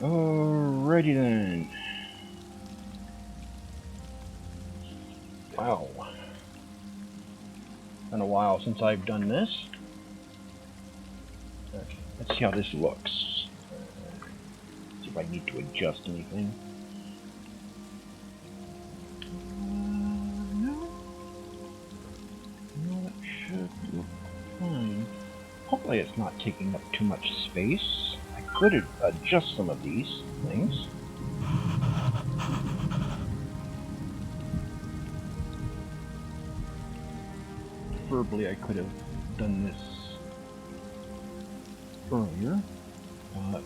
Alrighty then. Wow. Been a while since I've done this. Okay, let's see how this looks. See if I need to adjust anything. No. No, that should look fine. Hopefully it's not taking up too much space. I could adjust some of these things. Preferably I could have done this earlier, but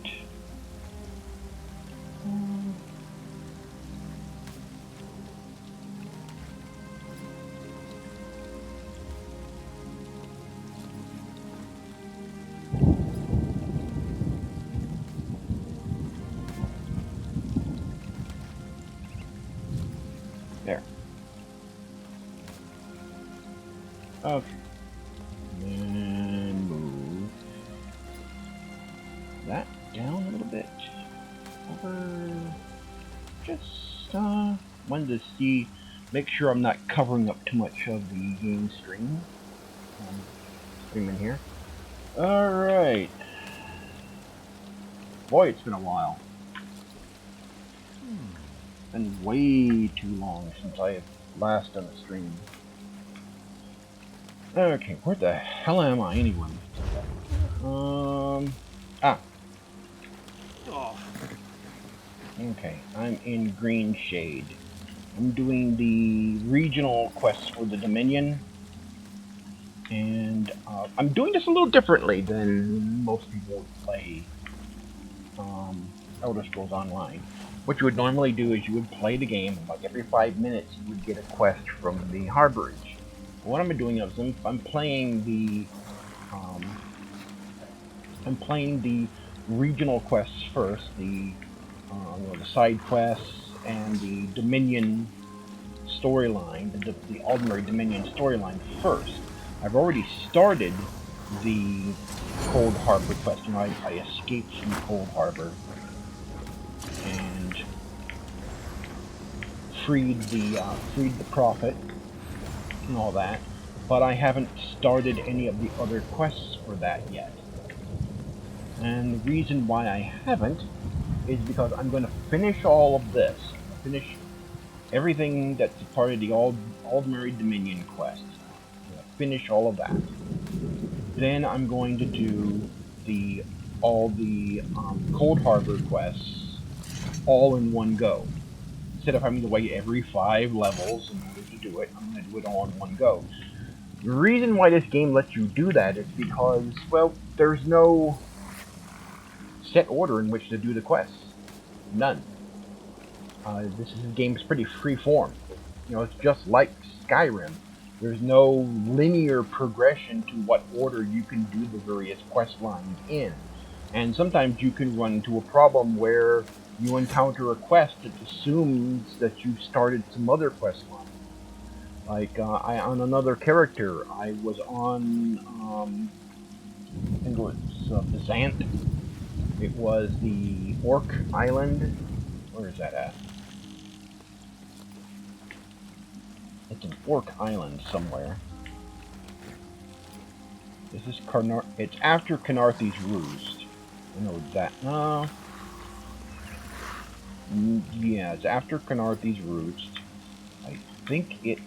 there. Okay. And move that down a little bit. Over. Just wanted to see, make sure I'm not covering up too much of the game stream. Streaming here. Alright. Boy, it's been a while. Been way too long since I have last done a stream. Okay, where the hell am I anyway? Okay, I'm in Green Shade. I'm doing the regional quests for the Dominion. And I'm doing this a little differently than most people would play Elder Scrolls Online. What you would normally do is you would play the game, and like every 5 minutes you would get a quest from the Harborage. What I'm doing is I'm playing the regional quests first, the side quests and the Dominion storyline, the Ordinary Dominion storyline first. I've already started the Cold Harbor quest. I escaped from Cold Harbor and freed the prophet and all that, but I haven't started any of the other quests for that yet. And the reason why I haven't is because I'm going to finish all of this. Finish everything that's a part of the Aldmeri Dominion quest. I'm going to finish all of that. Then I'm going to do all the Cold Harbor quests all in one go. Instead of having to wait every 5 levels in order to do it, I'm going to do it all in one go. The reason why this game lets you do that is because, well, there's no set order in which to do the quests. None. This game is pretty free-form. It's just like Skyrim. There's no linear progression to what order you can do the various quest lines in. And sometimes you can run into a problem where you encounter a quest that assumes that you started some other quest line. Like, on another character, I was on, I think it was Byzant. It was the Orc Island. Where is that at? It's an Orc Island somewhere. This is it's after Canarthy's Roost. I know that. No. Yeah, it's after Canarthy's Roost. I think it's...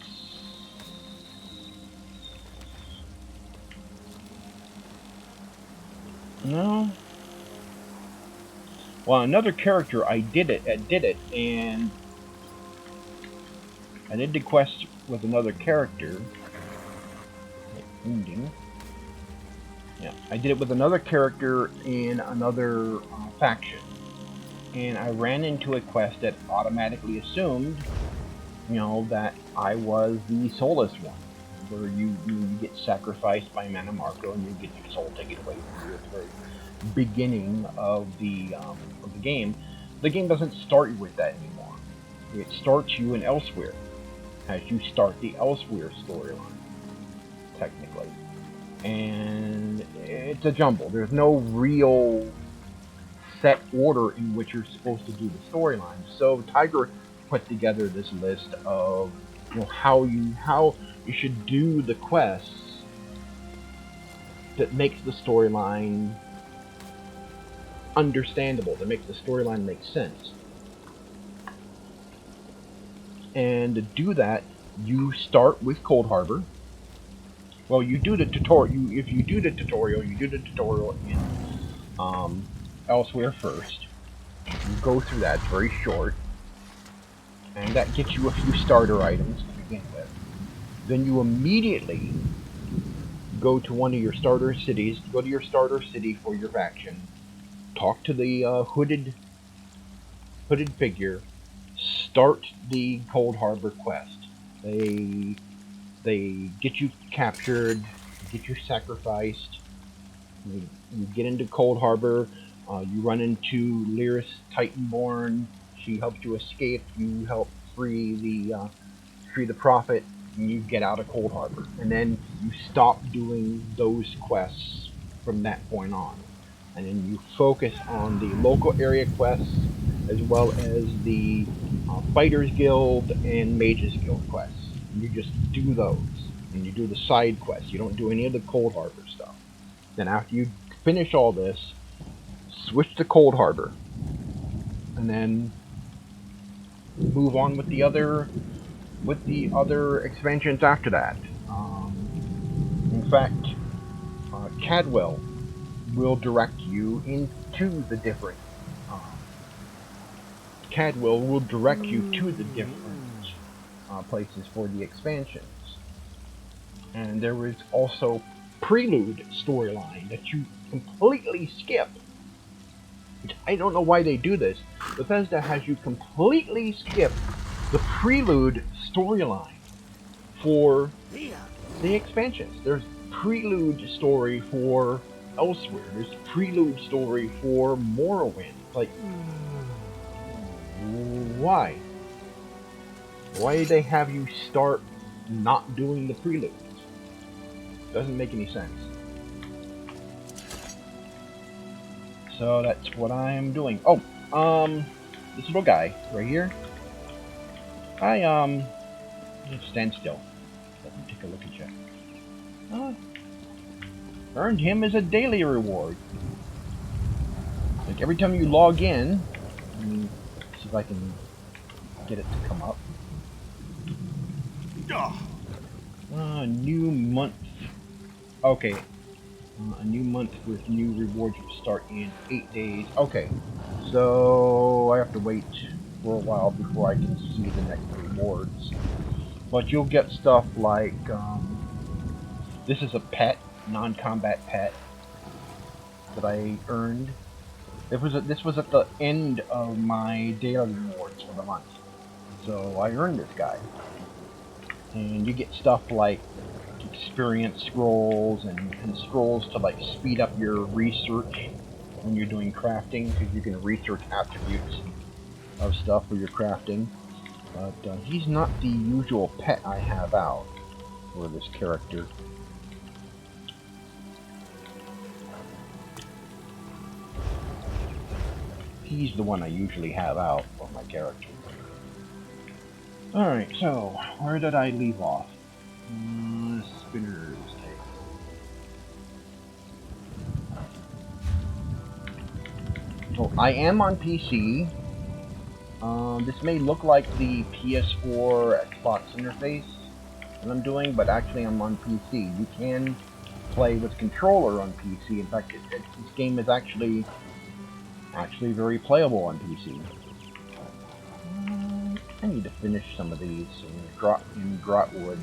No. Well, another character, I did it, and I did the quest with another character. Ending. Yeah, I did it with another character in another faction, and I ran into a quest that automatically assumed, that I was the soulless one, where you get sacrificed by Mana Marco and you get your soul taken away from you at the very beginning of the game. The game doesn't start you with that anymore. It starts you in Elsewhere, as you start the Elsewhere storyline, technically. And it's a jumble. There's no real set order in which you're supposed to do the storyline. So Tiger put together this list of how you should do the quests that makes the storyline understandable, that makes the storyline make sense. And to do that, you start with Cold Harbor. Well, you do the tutorial. If you do the tutorial, you do the tutorial in Elsewhere first. You go through that. It's very short, and that gets you a few starter items to begin with. Then you immediately go to one of your starter cities. Go to your starter city for your faction. Talk to the hooded figure. Start the Cold Harbor quest. They get you captured, get you sacrificed. You get into Cold Harbor. You run into Lyris Titanborn. She helps you escape. You help free the prophet, and you get out of Cold Harbor. And then you stop doing those quests from that point on. And then you focus on the local area quests, as well as the Fighters Guild and Mages Guild quests. And you just do those. And you do the side quests. You don't do any of the Cold Harbor stuff. Then after you finish all this, switch to Cold Harbor. And then move on with the other expansions after that. In fact, Cadwell will direct you into the different places for the expansions. And there is also Prelude storyline that you completely skip. Which I don't know why they do this. Bethesda has you completely skip the Prelude storyline for the expansions. There's Prelude story for elsewhere. There's a prelude story for Morrowind. Like, why? Why did they have you start not doing the preludes? Doesn't make any sense. So that's what I'm doing. Oh, this little guy right here. Just stand still. Let me take a look at you. Earned him as a daily reward. Like every time you log in, let me see if I can get it to come up. New month. Okay. A new month with new rewards will start in 8 days. Okay. So I have to wait for a while before I can see the next rewards. But you'll get stuff like, this is a pet, non-combat pet that I earned. This was at the end of my daily rewards for the month. So I earned this guy. And you get stuff like experience scrolls and scrolls to like speed up your research when you're doing crafting, because you can research attributes of stuff for your crafting. But he's not the usual pet I have out for this character. He's the one I usually have out for my character. Alright, so where did I leave off? Spinner's table. Oh, I am on PC. This may look like the PS4 Xbox interface that I'm doing, but actually I'm on PC. You can play with controller on PC. In fact, this game is actually very playable on PC. I need to finish some of these in Grotwood.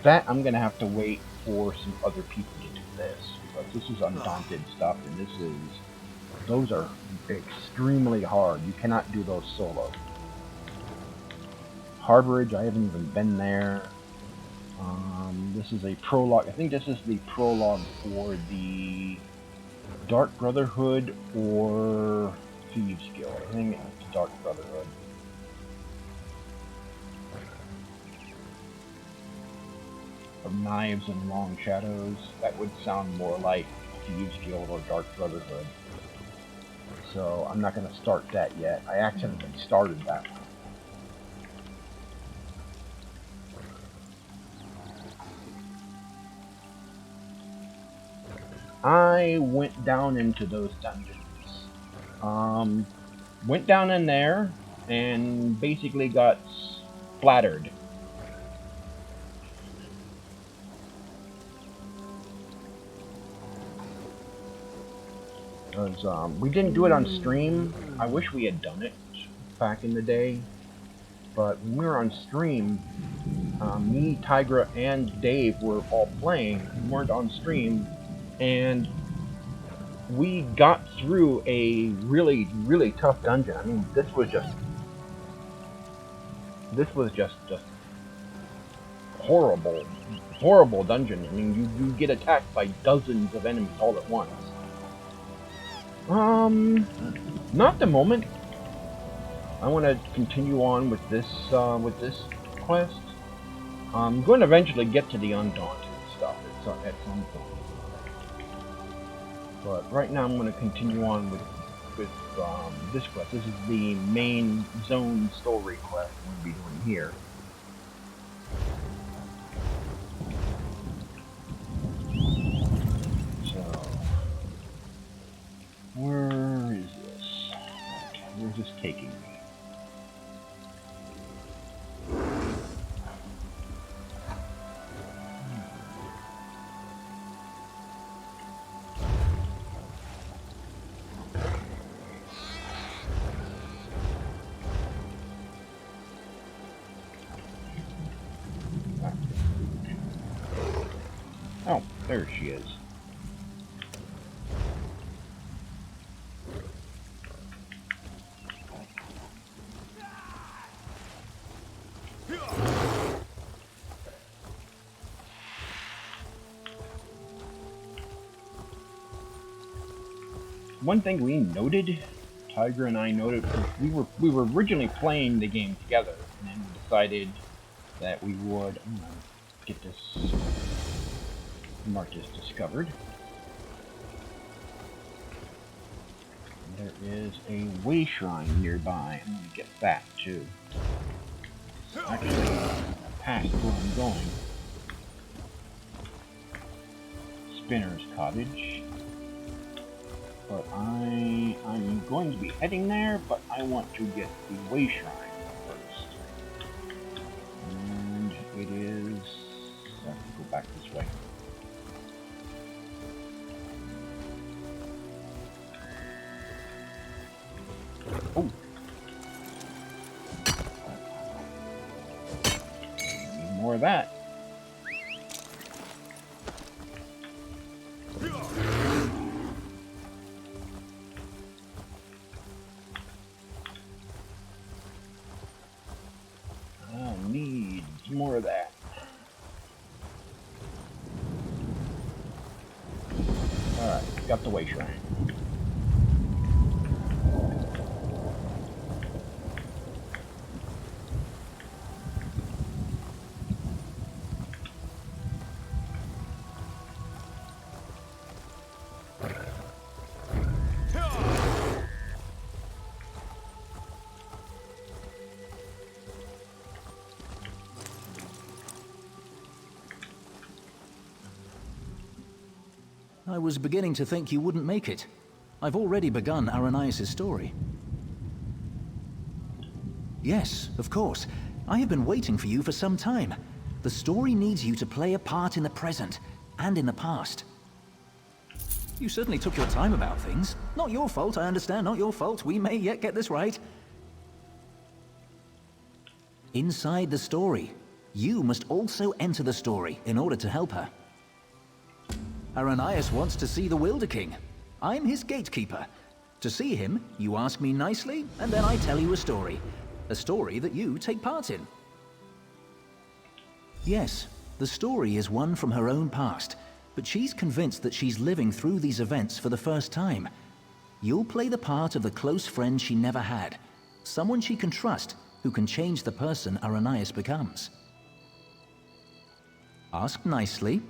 That I'm gonna have to wait for some other people to do this, because this is Undaunted stuff, and those are extremely hard. You cannot do those solo. Harborage, I haven't even been there. This is a prologue. I think this is the prologue for the Dark Brotherhood or Thieves Guild. I think it's Dark Brotherhood. Of Knives and Long Shadows. That would sound more like Thieves Guild or Dark Brotherhood. So I'm not going to start that yet. I accidentally started that one. I went down into those dungeons. Went down in there and basically got splattered. Because we didn't do it on stream. I wish we had done it back in the day. But when we were on stream, me, Tigra, and Dave were all playing. We weren't on stream. And we got through a really, really tough dungeon. I mean, this was just horrible dungeon. I mean, you get attacked by dozens of enemies all at once. Not at the moment. I want to continue on with this quest. I'm going to eventually get to the Undaunted stuff at some point. But right now I'm going to continue on with this quest. This is the main zone story quest I'm going to be doing here. So, where is this? Where's this taking me? Oh, there she is. one thing we noted, Tiger and I noted, we were originally playing the game together, and then we decided that we would get this marked as discovered. There is a way shrine nearby. I'm gonna get that too. Actually, past where I'm going. Spinner's Cottage. But I'm going to be heading there, but I want to get the way shrine first. And it is... I have to go back this way. Oh! Need more of that. I need more of that. Alright, got the way shrine. I was beginning to think you wouldn't make it. I've already begun Aranias' story. Yes, of course. I have been waiting for you for some time. The story needs you to play a part in the present and in the past. You certainly took your time about things. Not your fault, I understand, not your fault. We may yet get this right. Inside the story, you must also enter the story in order to help her. Aranias wants to see the Wilder King. I'm his gatekeeper. To see him, you ask me nicely, and then I tell you a story. A story that you take part in. Yes, the story is one from her own past, but she's convinced that she's living through these events for the first time. You'll play the part of the close friend she never had, someone she can trust, who can change the person Aranias becomes. Ask nicely.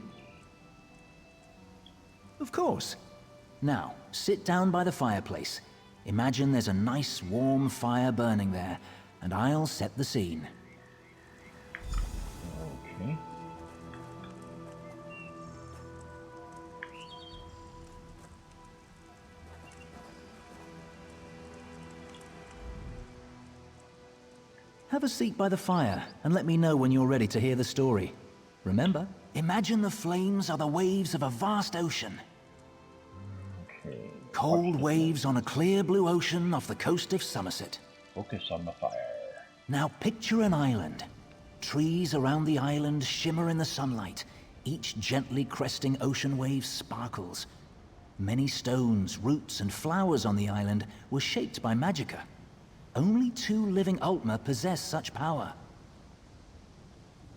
Of course. Now, sit down by the fireplace. Imagine there's a nice warm fire burning there, and I'll set the scene. Okay. Have a seat by the fire, and let me know when you're ready to hear the story. Remember, imagine the flames are the waves of a vast ocean. Okay. Cold waves on a clear blue ocean off the coast of Somerset. Focus on the fire. Now picture an island. Trees around the island shimmer in the sunlight. Each gently cresting ocean wave sparkles. Many stones, roots, and flowers on the island were shaped by Magica. Only 2 living Ultima possess such power.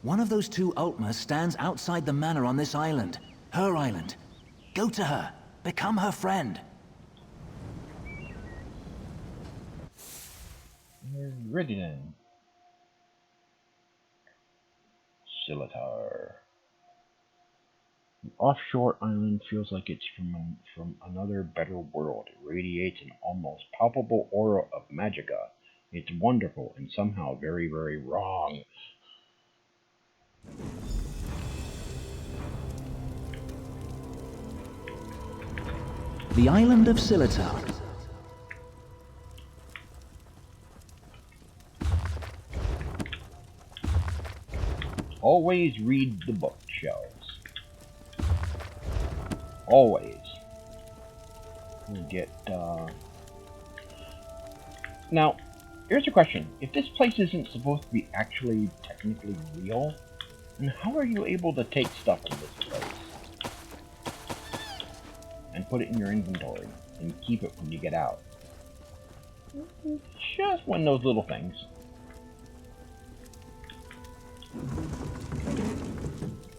One of those 2 Ultima stands outside the manor on this island. Her island. Go to her. Become her friend. Ready then. Silitar. The offshore island feels like it's from another better world. It radiates an almost palpable aura of Magica. It's wonderful and somehow very, very wrong. The island of Silitar. Always read the bookshelves. Always. We get, Now, here's a question. If this place isn't supposed to be actually technically real, then how are you able to take stuff from this place and put it in your inventory and keep it when you get out? Just one of those little things.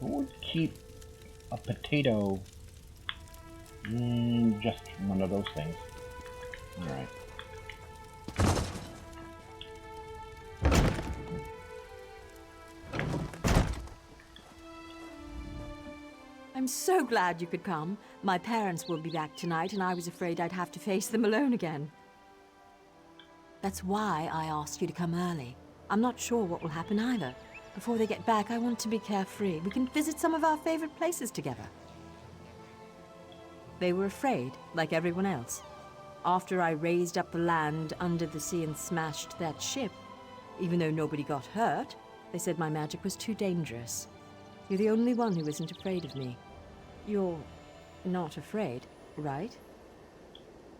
Who would keep a potato? Just one of those things. Alright. I'm so glad you could come. My parents will be back tonight, and I was afraid I'd have to face them alone again. That's why I asked you to come early. I'm not sure what will happen either. Before they get back, I want to be carefree. We can visit some of our favorite places together. They were afraid, like everyone else. After I raised up the land under the sea and smashed that ship, even though nobody got hurt, they said my magic was too dangerous. You're the only one who isn't afraid of me. You're not afraid, right?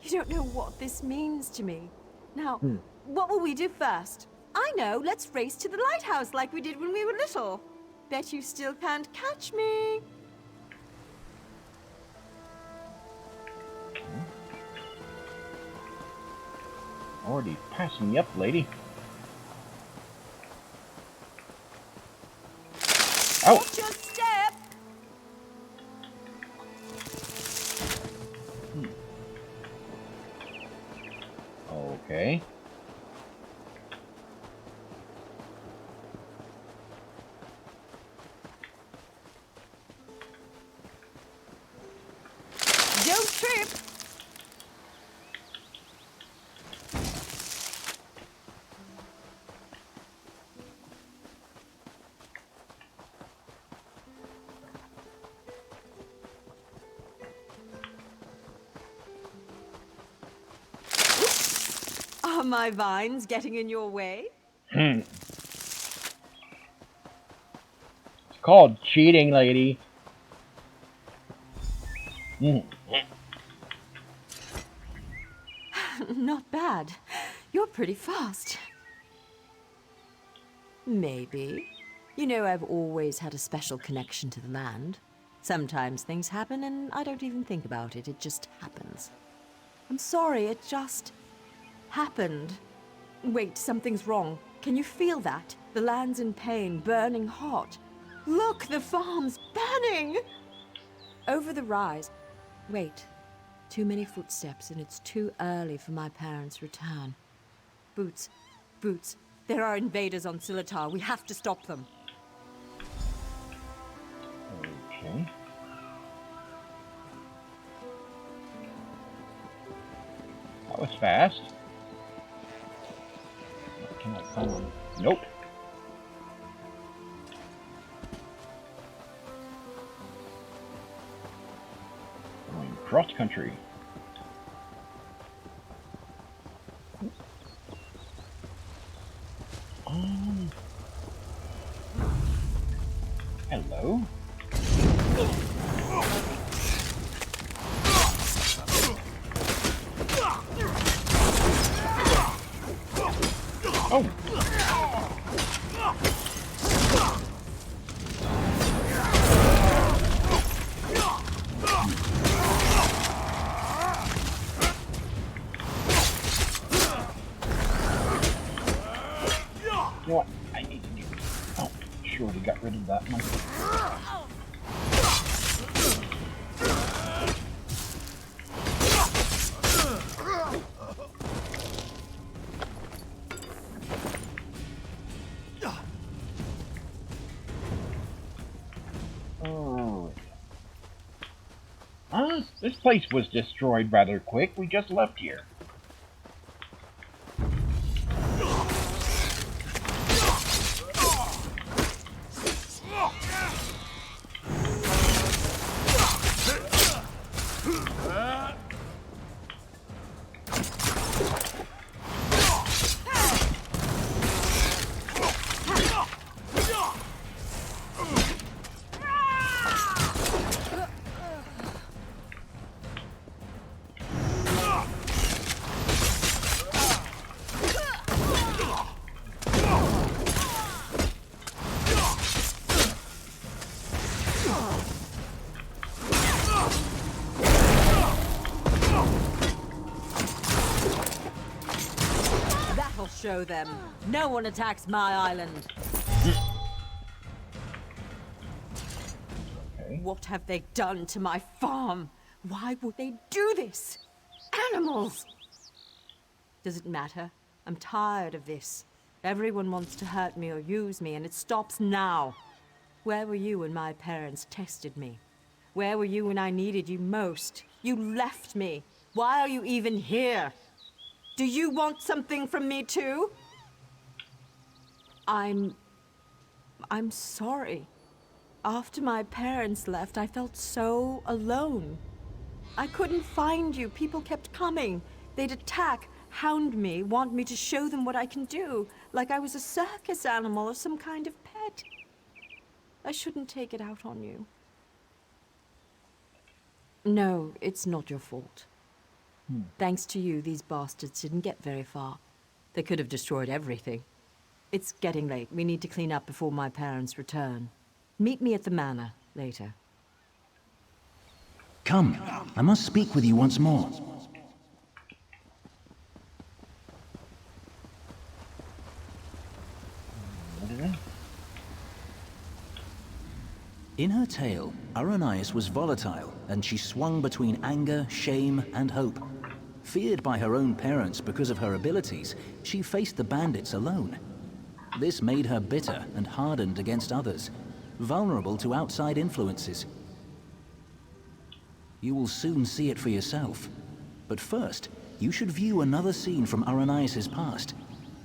You don't know what this means to me. Now, what will we do first? I know, let's race to the lighthouse like we did when we were little. Bet you still can't catch me. Already passing me up, lady. Ow! Watch your step! Okay. Don't trip! Are my vines getting in your way? It's called cheating, lady. Not bad. You're pretty fast. Maybe. You know, I've always had a special connection to the land. Sometimes things happen and I don't even think about it. It just happens. I'm sorry, it just happened. Wait, something's wrong. Can you feel that? The land's in pain, burning hot. Look, the farm's burning! Over the rise. Wait. Too many footsteps, and it's too early for my parents' return. Boots. Boots. There are invaders on Silitar. We have to stop them. Okay. That was fast. Can I find? Nope. Going cross country. Hello. Oh. You know what I need to do? Oh, surely got rid of that one. This place was destroyed rather quick. We just left here. Show them. No one attacks my island. Okay. What have they done to my farm? Why would they do this? Animals! Does it matter? I'm tired of this. Everyone wants to hurt me or use me, and it stops now. Where were you when my parents tested me? Where were you when I needed you most? You left me. Why are you even here? Do you want something from me too? I'm sorry. After my parents left, I felt so alone. I couldn't find you. People kept coming. They'd attack, hound me, want me to show them what I can do, like I was a circus animal or some kind of pet. I shouldn't take it out on you. No, it's not your fault. Thanks to you, these bastards didn't get very far. They could have destroyed everything. It's getting late. We need to clean up before my parents return. Meet me at the manor later. Come, I must speak with you once more. In her tale, Aranias was volatile, and she swung between anger, shame, and hope. Feared by her own parents because of her abilities, she faced the bandits alone. This made her bitter and hardened against others, vulnerable to outside influences. You will soon see it for yourself. But first, you should view another scene from Aranias' past.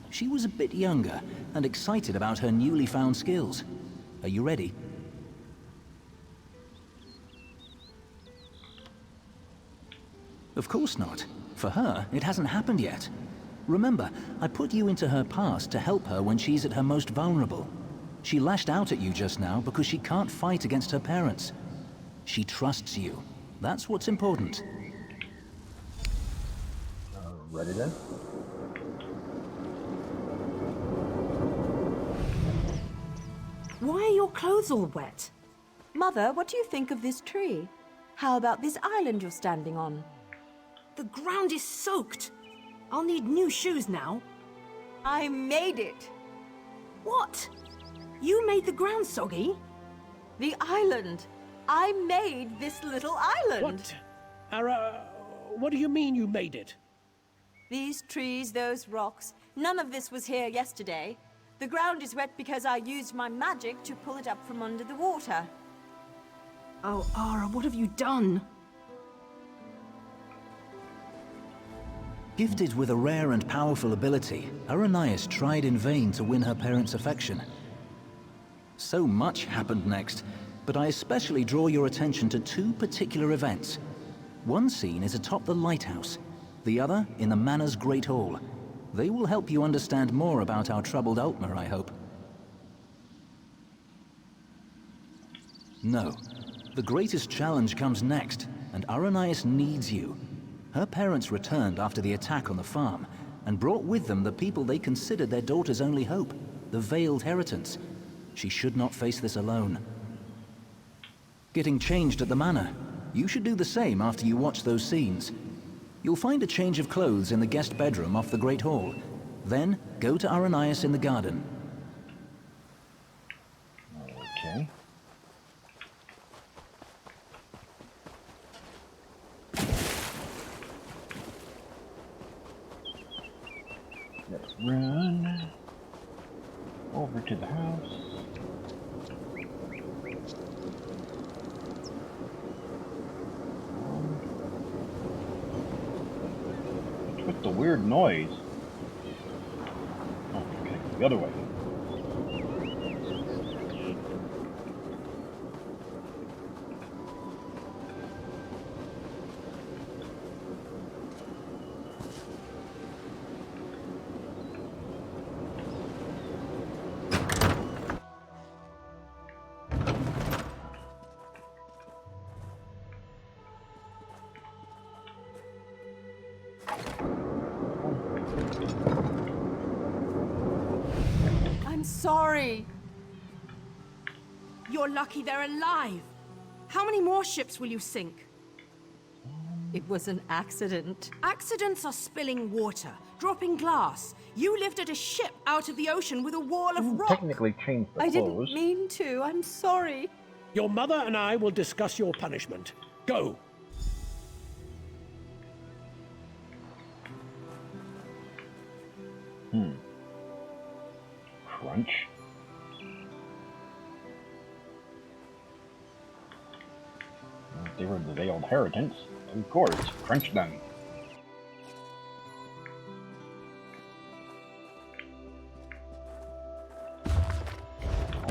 She was a bit younger and excited about her newly found skills. Are you ready? Of course not. For her, it hasn't happened yet. Remember, I put you into her past to help her when she's at her most vulnerable. She lashed out at you just now because she can't fight against her parents. She trusts you. That's what's important. Ready then? Why are your clothes all wet? Mother, what do you think of this tree? How about this island you're standing on? The ground is soaked. I'll need new shoes now. I made it! What? You made the ground soggy? The island! I made this little island! What? What do you mean you made it? These trees, those rocks, none of this was here yesterday. The ground is wet because I used my magic to pull it up from under the water. Oh, Ara, what have you done? Gifted with a rare and powerful ability, Aranias tried in vain to win her parents' affection. So much happened next, but I especially draw your attention to two particular events. One scene is atop the lighthouse, the other in the manor's great hall. They will help you understand more about our troubled Altmer, I hope. No. The greatest challenge comes next, and Aranias needs you. Her parents returned after the attack on the farm, and brought with them the people they considered their daughter's only hope, the Veiled Heritance. She should not face this alone. Getting changed at the manor. You should do the same after you watch those scenes. You'll find a change of clothes in the guest bedroom off the Great Hall. Then, go to Aranias in the garden. Okay. Let's run over to the house. What's the weird noise? Oh, okay, the other way. I'm sorry. You're lucky they're alive. How many more ships will you sink? It was an accident. Accidents are spilling water, dropping glass. You lifted a ship out of the ocean with a wall of rock. Technically changed the I clothes. didn't mean to. I'm sorry. Your mother and I will discuss your punishment. Go. Crunch. If they were the veiled inheritance, of course, crunch them.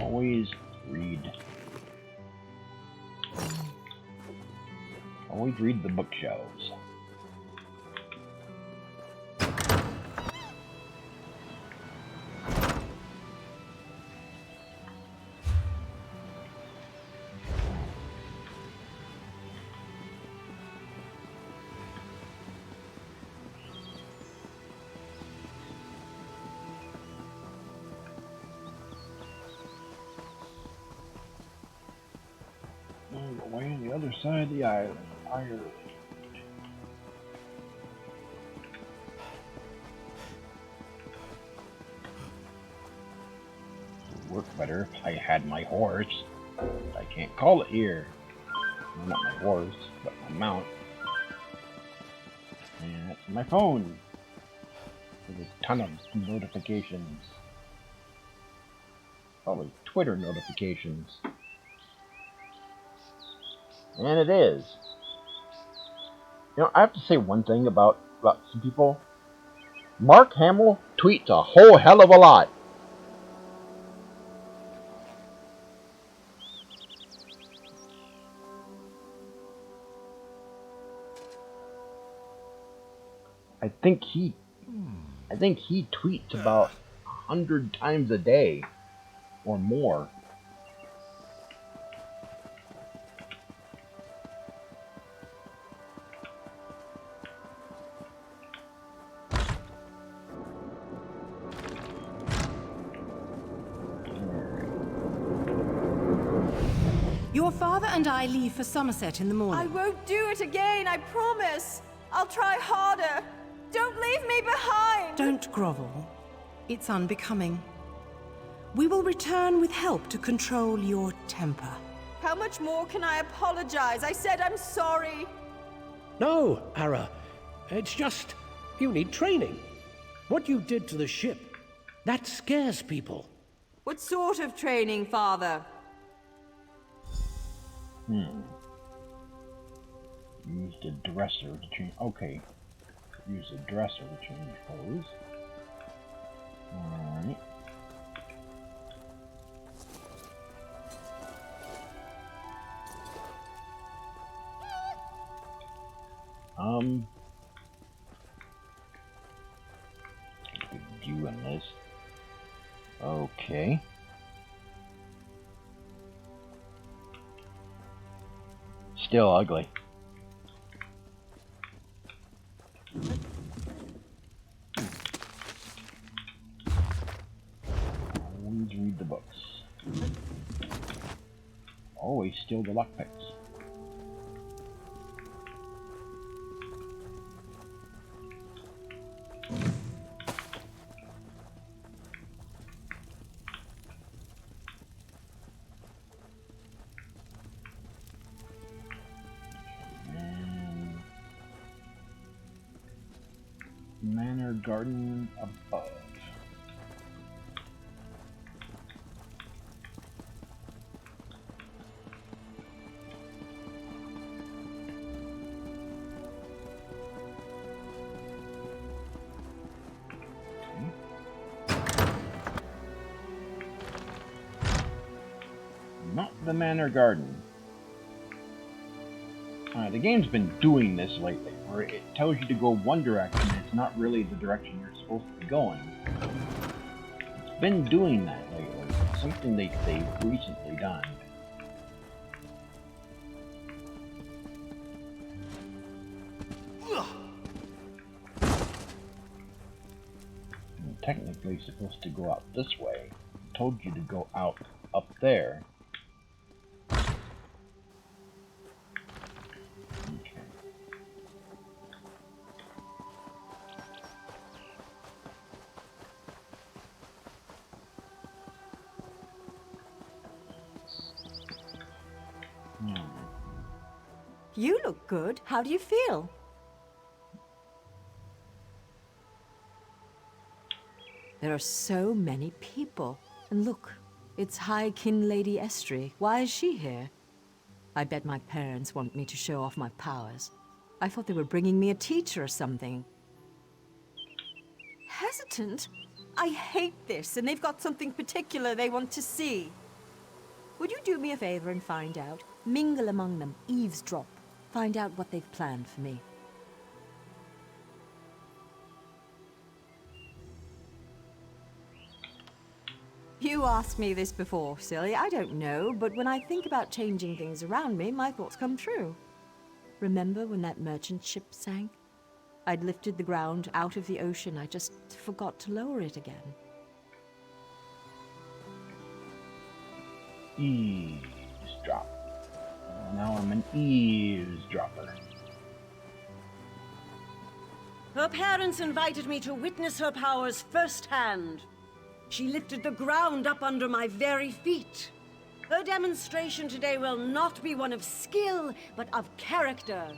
Always read. Always read the bookshelves. Way on the other side of the island. Ireland. It would work better if I had my horse. I can't call it here. Well, not my horse, but my mount. And that's my phone. There's a ton of notifications. Probably Twitter notifications. And it is. You know, I have to say one thing about some people. Mark Hamill tweets a whole hell of a lot. I think he tweets about 100 times a day or more. Your father and I leave for Somerset in the morning. I won't do it again, I promise. I'll try harder. Don't leave me behind. Don't grovel. It's unbecoming. We will return with help to control your temper. How much more can I apologize? I said I'm sorry. No, Ara. It's just you need training. What you did to the ship, that scares people. What sort of training, Father? Use the dresser to change. Okay. Use the dresser to change clothes. Alright. Good view on this. Okay. Still ugly. Always read the books. Always steal the lockpicks. Manor garden above. Not the manor garden. The game's been doing this lately, where it tells you to go one direction, and it's not really the direction you're supposed to be going. It's been doing that lately. It's something they've recently done. You're technically supposed to go out this way. I told you to go out up there. You look good. How do you feel? There are so many people. And look, it's High Kin Lady Estrie. Why is she here? I bet my parents want me to show off my powers. I thought they were bringing me a teacher or something. Hesitant? I hate this, and they've got something particular they want to see. Would you do me a favor and find out? Mingle among them, eavesdrop. Find out what they've planned for me. You asked me this before, silly. I don't know, but when I think about changing things around me, my thoughts come true. Remember when that merchant ship sank? I'd lifted the ground out of the ocean. I just forgot to lower it again. Eavesdrop. Now I'm an eavesdropper. Her parents invited me to witness her powers firsthand. She lifted the ground up under my very feet. Her demonstration today will not be one of skill, but of character.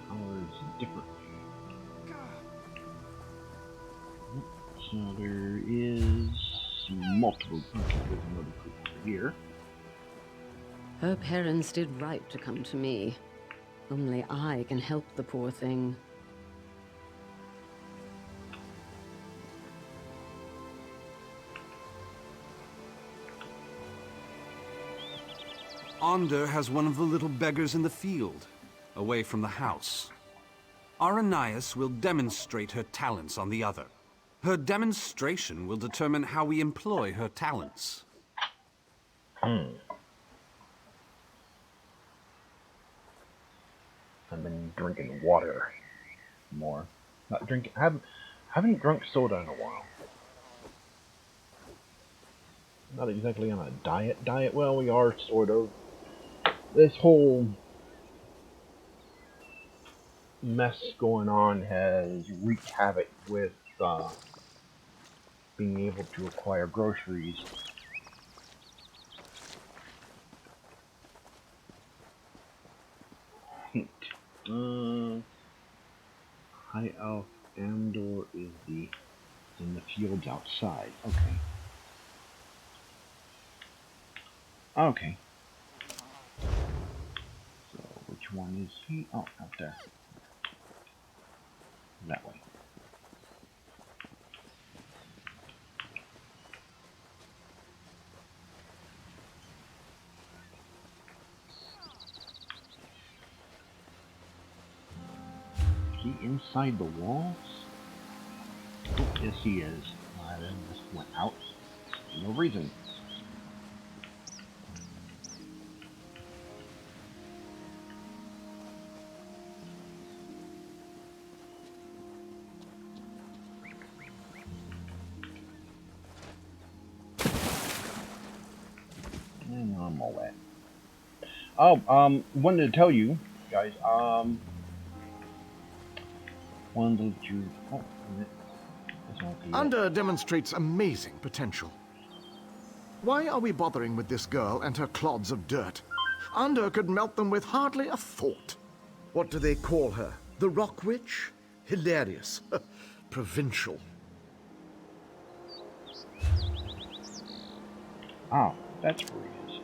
Powers different. So there is multiple people with another creature here. Her parents did right to come to me. Only I can help the poor thing. Onder has one of the little beggars in the field, away from the house. Aranias will demonstrate her talents on the other. Her demonstration will determine how we employ her talents. I've been drinking water more. Not drinking. Haven't drunk soda in a while. Not exactly on a diet. Well, we are sort of. This whole mess going on has wreaked havoc with being able to acquire groceries. Hint. High Elf Andor is in the fields outside. Okay. Okay. So which one is he? Oh, out there. That way. Is he inside the walls? Oh, yes, he is. I then just went out. No reason. And I'm all wet. Oh, wanted to tell you guys, wanted you. Oh, Under demonstrates amazing potential. Why are we bothering with this girl and her clods of dirt? Under could melt them with hardly a thought. What do they call her? The Rock Witch? Hilarious. Provincial. Oh, that's where he is.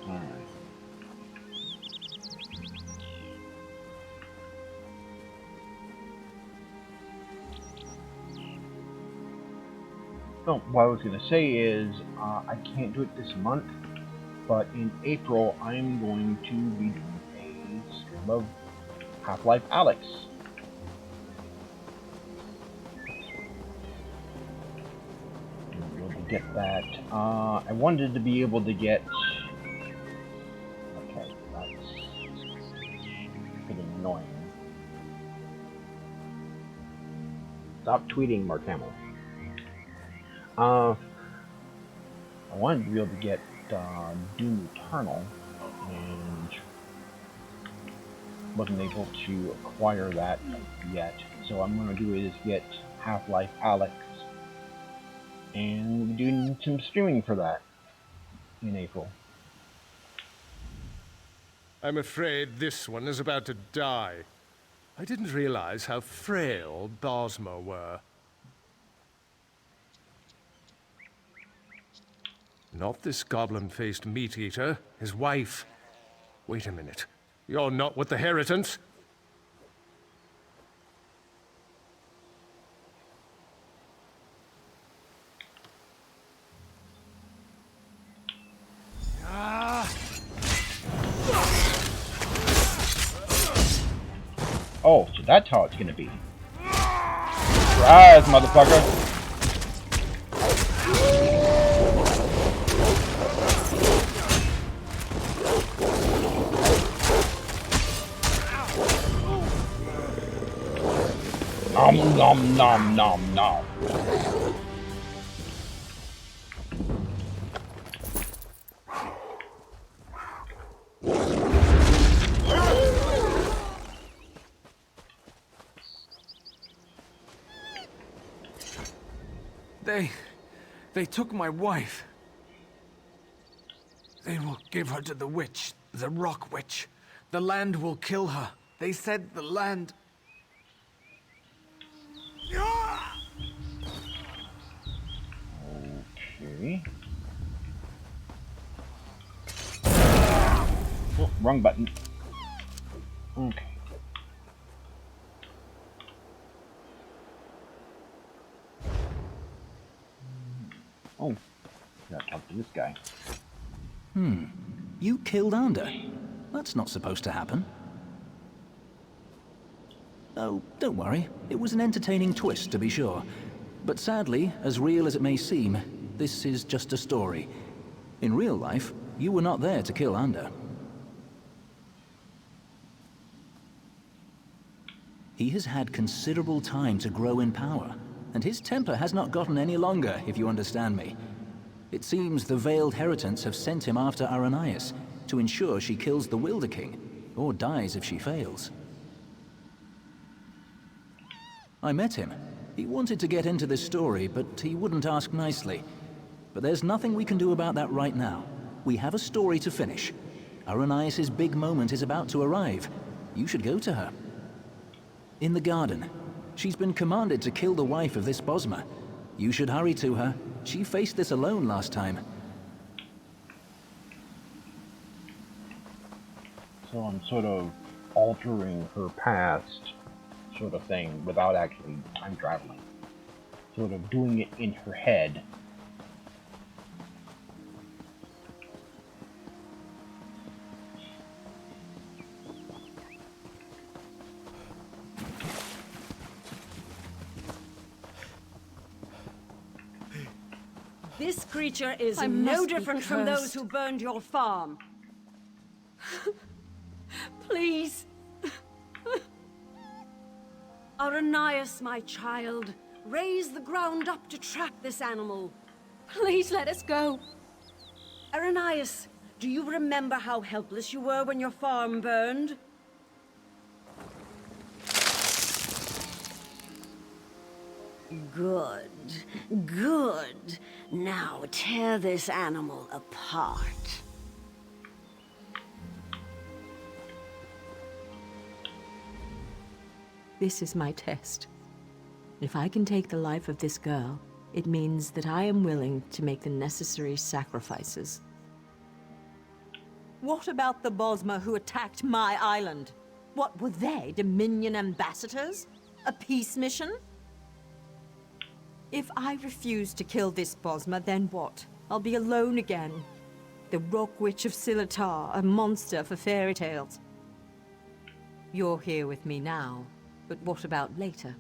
Alright. No, what I was going to say is, I can't do it this month, but in April, I'm going to be doing a stream of Half-Life Alyx. I'll be able to get that. I wanted to be able to get... Okay, that's getting annoying. Stop tweeting, Mark Hamill. I wanted to be able to get Doom Eternal, and wasn't able to acquire that yet. So what I'm going to do is get Half-Life Alyx, and we'll be doing some streaming for that in April. I'm afraid this one is about to die. I didn't realize how frail Bosma were. Not this goblin-faced meat-eater, his wife. Wait a minute. You're not with the Heritants? Oh, so that's how it's gonna be. Surprise, motherfucker! Nom nom nom nom nom. They took my wife. They will give her to the witch, the rock witch. The land will kill her. They said the land... Okay. Oh, wrong button. Okay. Oh, gotta talk to this guy. You killed Ander? That's not supposed to happen. Oh, don't worry. It was an entertaining twist, to be sure. But sadly, as real as it may seem, this is just a story. In real life, you were not there to kill Ander. He has had considerable time to grow in power, and his temper has not gotten any longer, if you understand me. It seems the Veiled Heritants have sent him after Aranias to ensure she kills the Wilder King, or dies if she fails. I met him. He wanted to get into this story, but he wouldn't ask nicely. But there's nothing we can do about that right now. We have a story to finish. Aranias' big moment is about to arrive. You should go to her. In the garden. She's been commanded to kill the wife of this Bosma. You should hurry to her. She faced this alone last time. So I'm sort of altering her past, sort of thing, without actually time traveling. Sort of doing it in her head. This creature is I no must be different from those cursed. who burned your farm. Please. Aranias, my child, raise the ground up to trap this animal. Please let us go. Aranias, do you remember how helpless you were when your farm burned? Good, good. Now tear this animal apart. This is my test. If I can take the life of this girl, it means that I am willing to make the necessary sacrifices. What about the Bosma who attacked my island? What were they, Dominion ambassadors? A peace mission? If I refuse to kill this Bosma, then what? I'll be alone again. The Rock Witch of Silatar, a monster for fairy tales. You're here with me now, but what about later?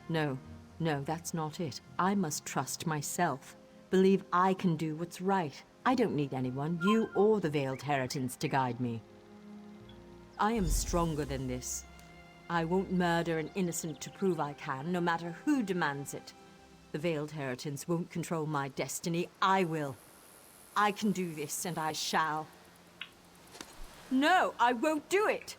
No, that's not it. I must trust myself. Believe I can do what's right. I don't need anyone, you or the Veiled Heritants, to guide me. I am stronger than this. I won't murder an innocent to prove I can, no matter who demands it. The Veiled Heritants won't control my destiny. I will. I can do this, and I shall. No, I won't do it!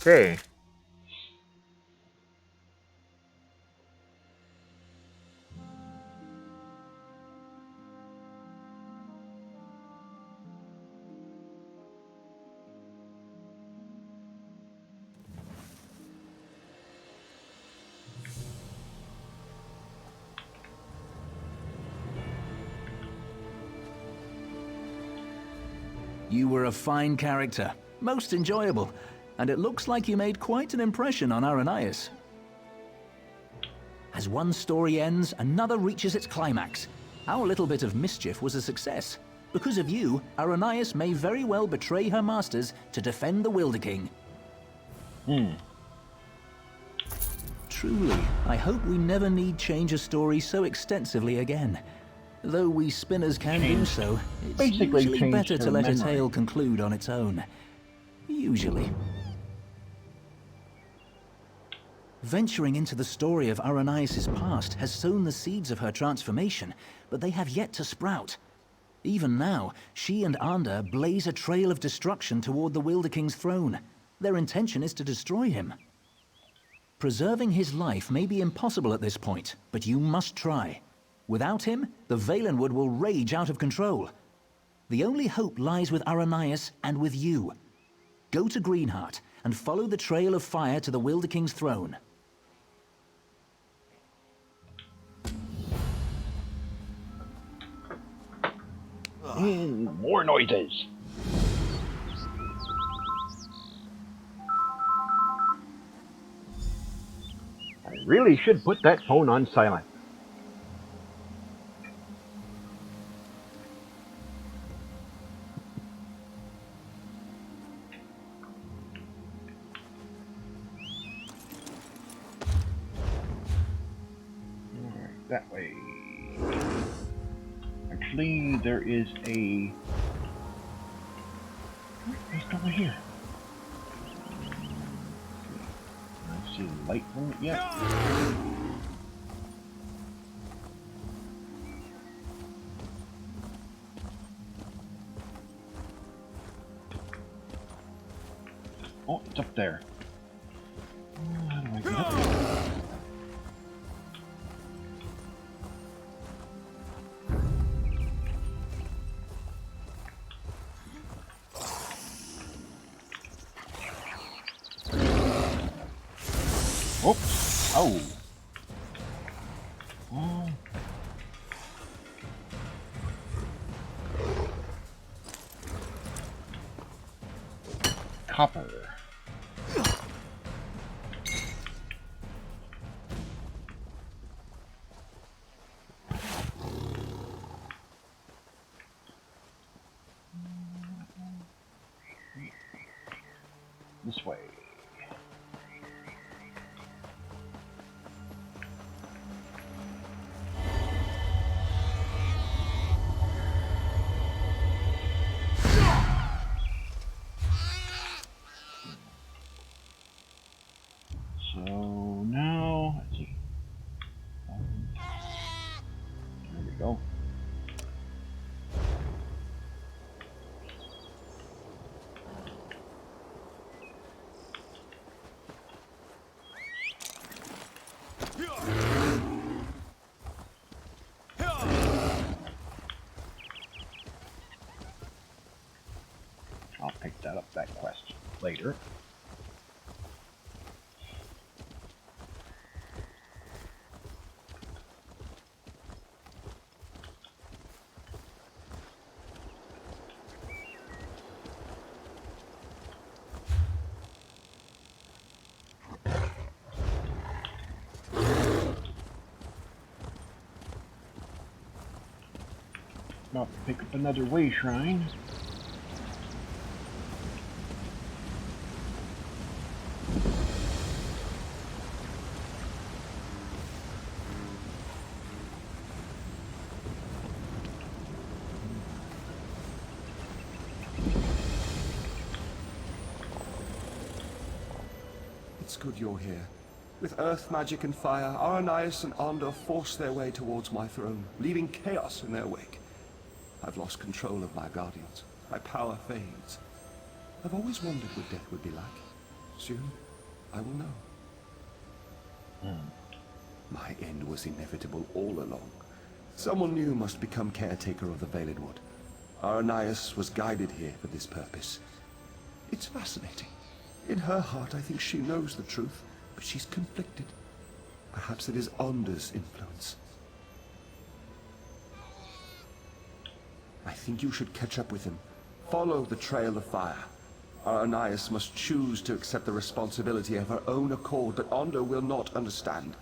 Okay. You were a fine character, most enjoyable, and it looks like you made quite an impression on Aranias. As one story ends, another reaches its climax. Our little bit of mischief was a success. Because of you, Aranias may very well betray her masters to defend the Wilder King. Truly, I hope we never need change a story so extensively again. Though we spinners can do so, it's basically usually changed better her to let a memory. tale conclude on its own. Usually. Venturing into the story of Aranias' past has sown the seeds of her transformation, but they have yet to sprout. Even now, she and Anda blaze a trail of destruction toward the Wilder King's throne. Their intention is to destroy him. Preserving his life may be impossible at this point, but you must try. Without him, the Valenwood will rage out of control. The only hope lies with Aranias and with you. Go to Greenheart and follow the trail of fire to the Wilder King's throne. More noises. I really should put that phone on silent. Alright, that way. Actually, there is a... Just over here. I see the light from it yet. Oh, it's up there. How do I get up there? Oh! Oh! Oh. Copper. This way. So now, let's see. There we go. I'll pick that up, that quest, later. About to pick up another way shrine. It's good you're here. With earth magic and fire, Aranias and Anda force their way towards my throne, leaving chaos in their wake. I've lost control of my guardians. My power fades. I've always wondered what death would be like. Soon, I will know. My end was inevitable all along. Someone new must become caretaker of the Valenwood. Aranias was guided here for this purpose. It's fascinating. In her heart, I think she knows the truth, but she's conflicted. Perhaps it is Anda's influence. I think you should catch up with him. Follow the trail of fire. Aranias must choose to accept the responsibility of her own accord, but Ondo will not understand.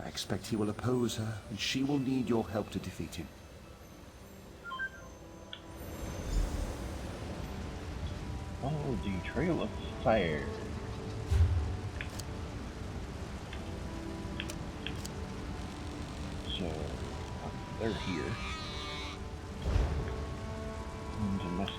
I expect he will oppose her, and she will need your help to defeat him. Follow the trail of fire. So, they're here. And a message.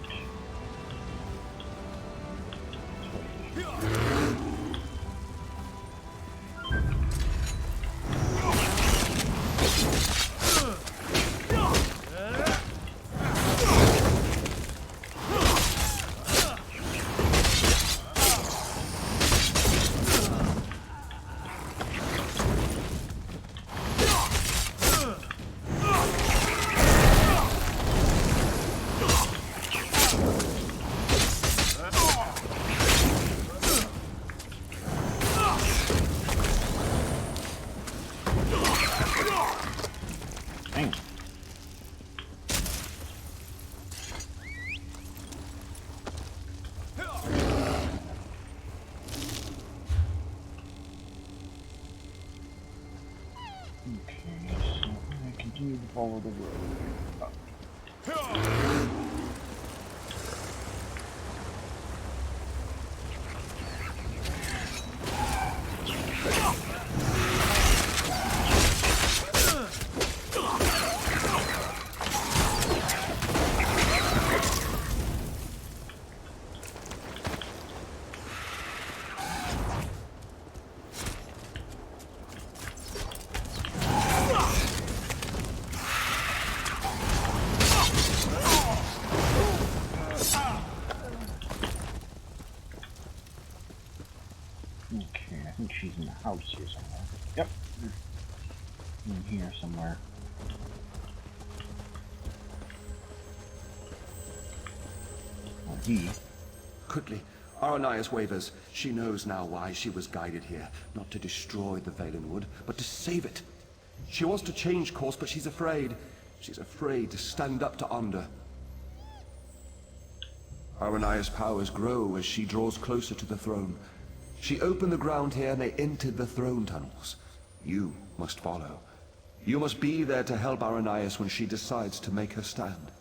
Continue to follow the road up. Okay, I think she's in the house here somewhere. Yep. In here somewhere. Or he. Quickly, Aranias wavers. She knows now why she was guided here. Not to destroy the Valenwood, but to save it. She wants to change course, but she's afraid. She's afraid to stand up to Onda. Aranias' powers grow as she draws closer to the throne. She opened the ground here and they entered the throne tunnels. You must follow. You must be there to help Aranias when she decides to make her stand.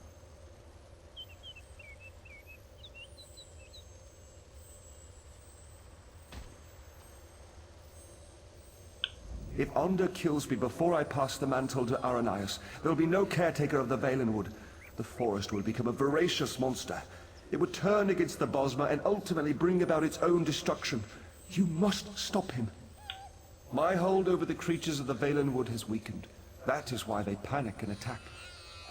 If Onda kills me before I pass the mantle to Aranias, there will be no caretaker of the Valenwood. The forest will become a voracious monster. It would turn against the Bosmer and ultimately bring about its own destruction. You must stop him. My hold over the creatures of the Valenwood has weakened. That is why they panic and attack.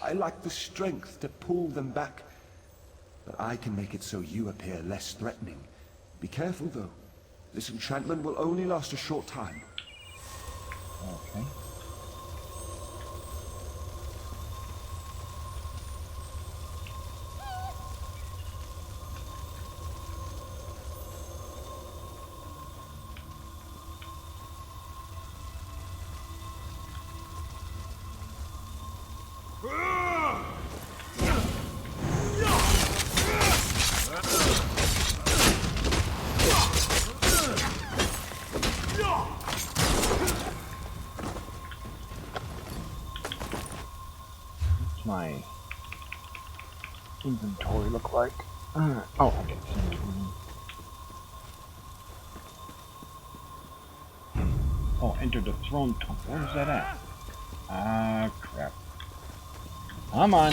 I lack the strength to pull them back. But I can make it so you appear less threatening. Be careful, though. This enchantment will only last a short time. Okay. My inventory look like? Oh, okay. Oh, enter the throne tunnel. Where's that at? Ah, crap. Come on.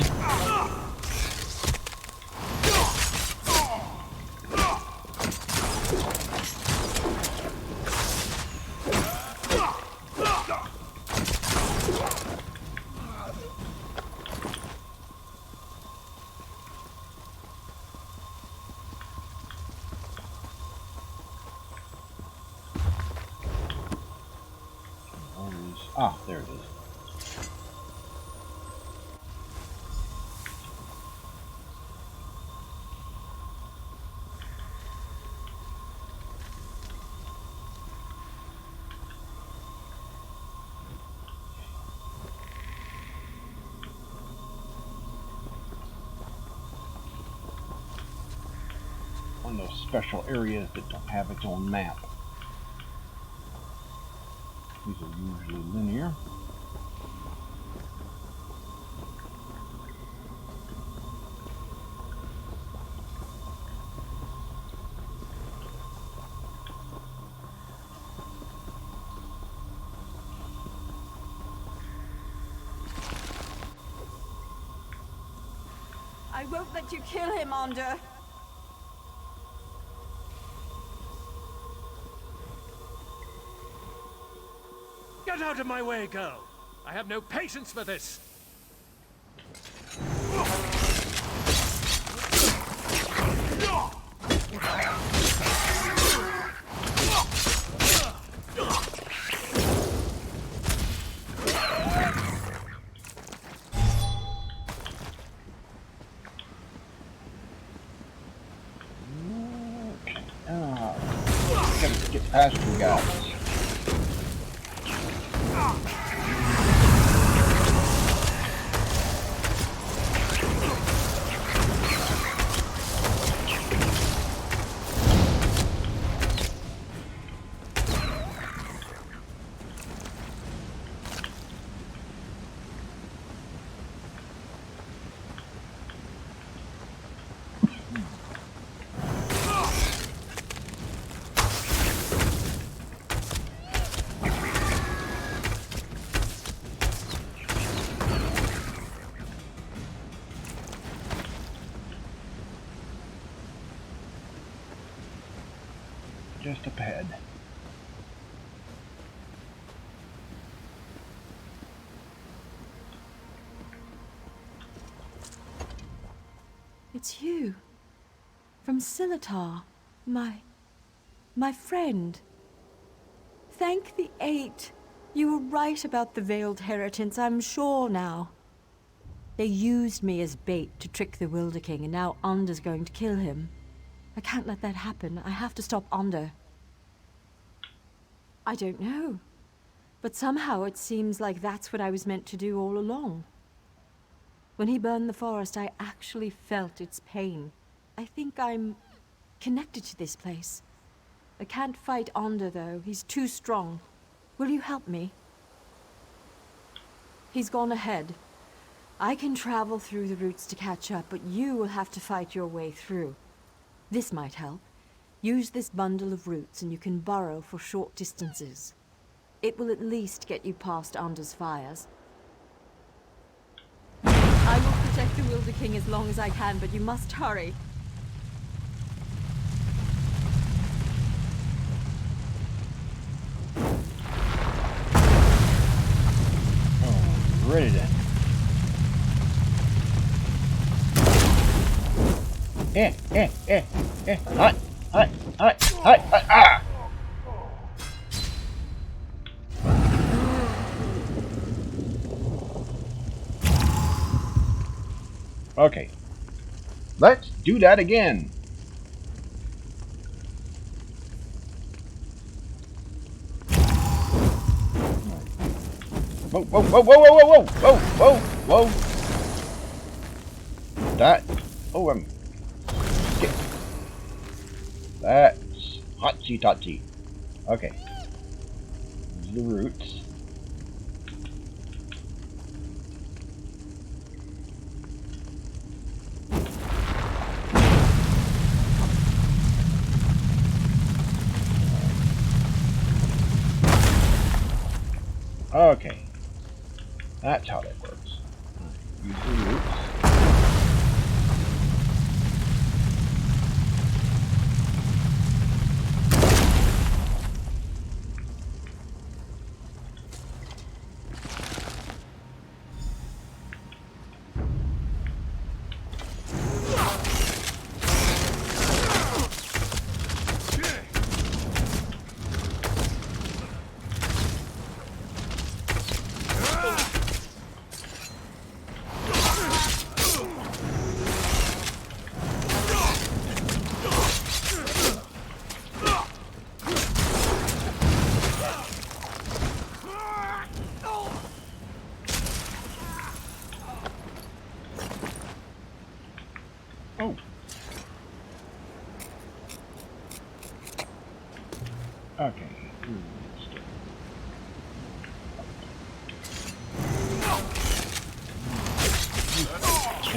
Ah, there it is. one of those special areas that don't have its own map. These are usually linear. I won't let you kill him, Ander. Get out of my way, girl! I have no patience for this! Gotta get past you guys. Just up ahead. It's you. From Silitar. My friend. Thank the Eight. You were right about the veiled heritance, I'm sure now. They used me as bait to trick the Wilder King, and now Ander's going to kill him. I can't let that happen. I have to stop Ander. I don't know. But somehow it seems like that's what I was meant to do all along. When he burned the forest, I actually felt its pain. I think I'm connected to this place. I can't fight Ander, though. He's too strong. Will you help me? He's gone ahead. I can travel through the roots to catch up, but you will have to fight your way through. This might help. Use this bundle of roots and you can burrow for short distances. It will at least get you past Ander's fires. I will protect the Wilder King as long as I can, but you must hurry. Ready then. Ah! Okay. Let's do that again. Whoa, whoa, whoa, whoa, whoa, whoa, whoa, whoa, whoa, whoa. That. Oh, get. That's hotsy totsy. Okay. The roots. Okay. That's how that works. Use the roots.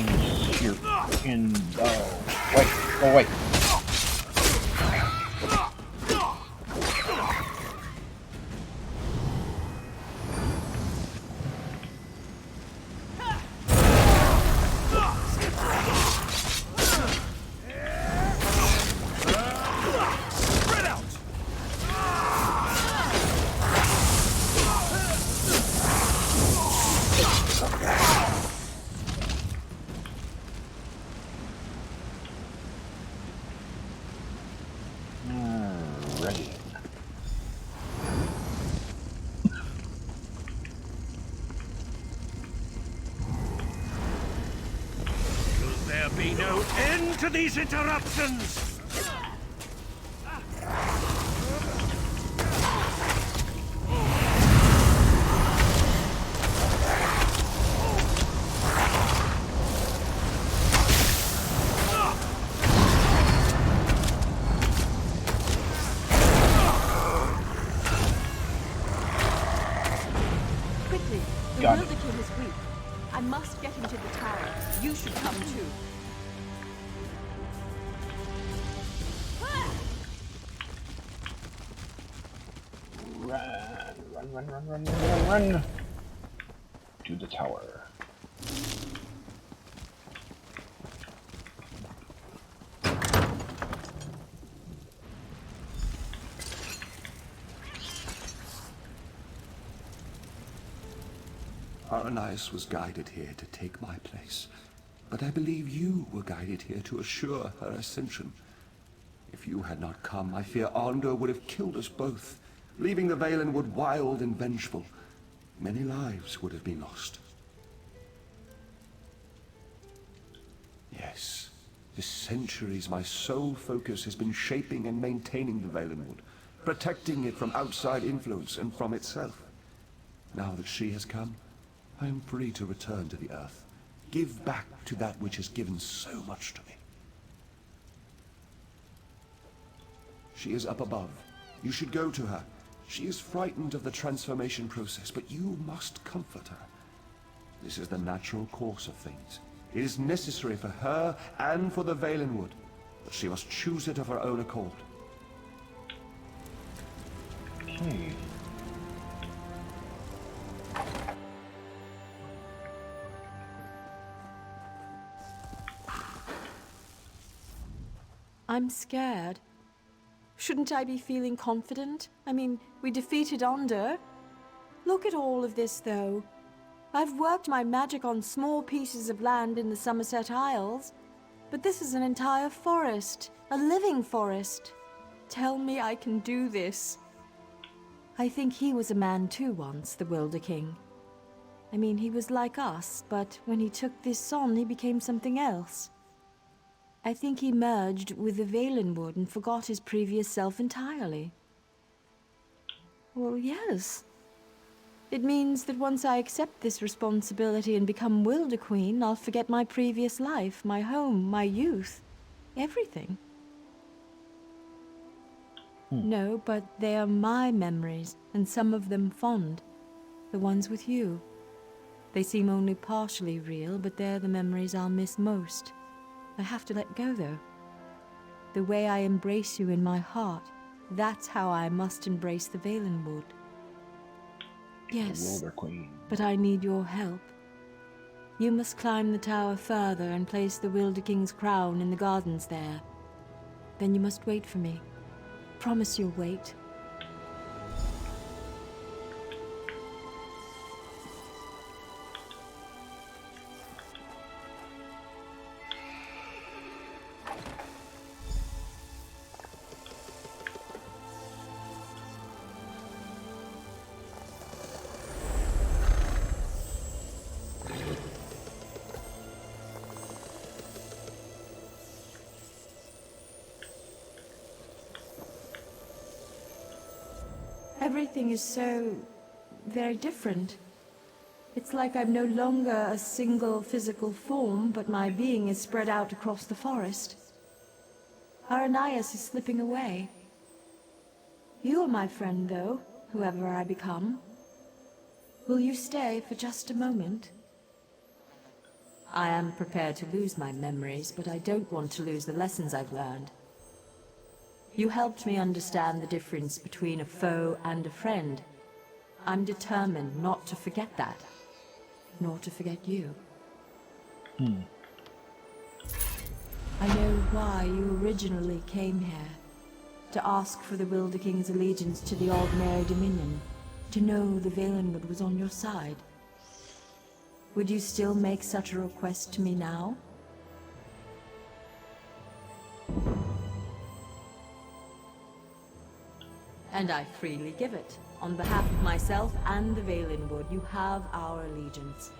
things here in wait, go away. Ready. Will there be no end to these interruptions? Quickly, the Got it. Wilderkin is weak. I must get him to the tower. You should come too. Run. To the tower. Aranias was guided here to take my place, but I believe you were guided here to assure her ascension. If you had not come, I fear Arndor would have killed us both, leaving the Valenwood wild and vengeful. Many lives would have been lost. Yes, for centuries my sole focus has been shaping and maintaining the Valenwood, protecting it from outside influence and from itself. Now that she has come, I am free to return to the Earth, give back to that which has given so much to me. She is up above. You should go to her. She is frightened of the transformation process, but you must comfort her. This is the natural course of things. It is necessary for her and for the Valenwood, but she must choose it of her own accord. Okay. I'm scared. Shouldn't I be feeling confident? I mean, we defeated Onder. Look at all of this, though. I've worked my magic on small pieces of land in the Somerset Isles, but this is an entire forest, a living forest. Tell me I can do this. I think he was a man too once, the Wilder King. I mean, he was like us, but when he took this on, he became something else. I think he merged with the Valenwood and forgot his previous self entirely. Well, yes. It means that once I accept this responsibility and become Wilder Queen, I'll forget my previous life, my home, my youth, everything. No, but they are my memories, and some of them fond. The ones with you. They seem only partially real, but they're the memories I'll miss most. I have to let go, though. The way I embrace you in my heart, that's how I must embrace the Valenwood. Yes, Wilder Queen. but I need your help. You must climb the tower further and place the Wilder King's crown in the gardens there. Then you must wait for me. Promise you'll wait. Everything is so very different. It's like I'm no longer a single physical form, but my being is spread out across the forest. Aranias is slipping away. You are my friend, though, whoever I become. Will you stay for just a moment? I am prepared to lose my memories, but I don't want to lose the lessons I've learned. You helped me understand the difference between a foe and a friend. I'm determined not to forget that, nor to forget you. I know why you originally came here. To ask for the Wilder King's allegiance to the Aldmeri Dominion. To know the Valenwood was on your side. Would you still make such a request to me now? And I freely give it. On behalf of myself and the Valenwood, you have our allegiance.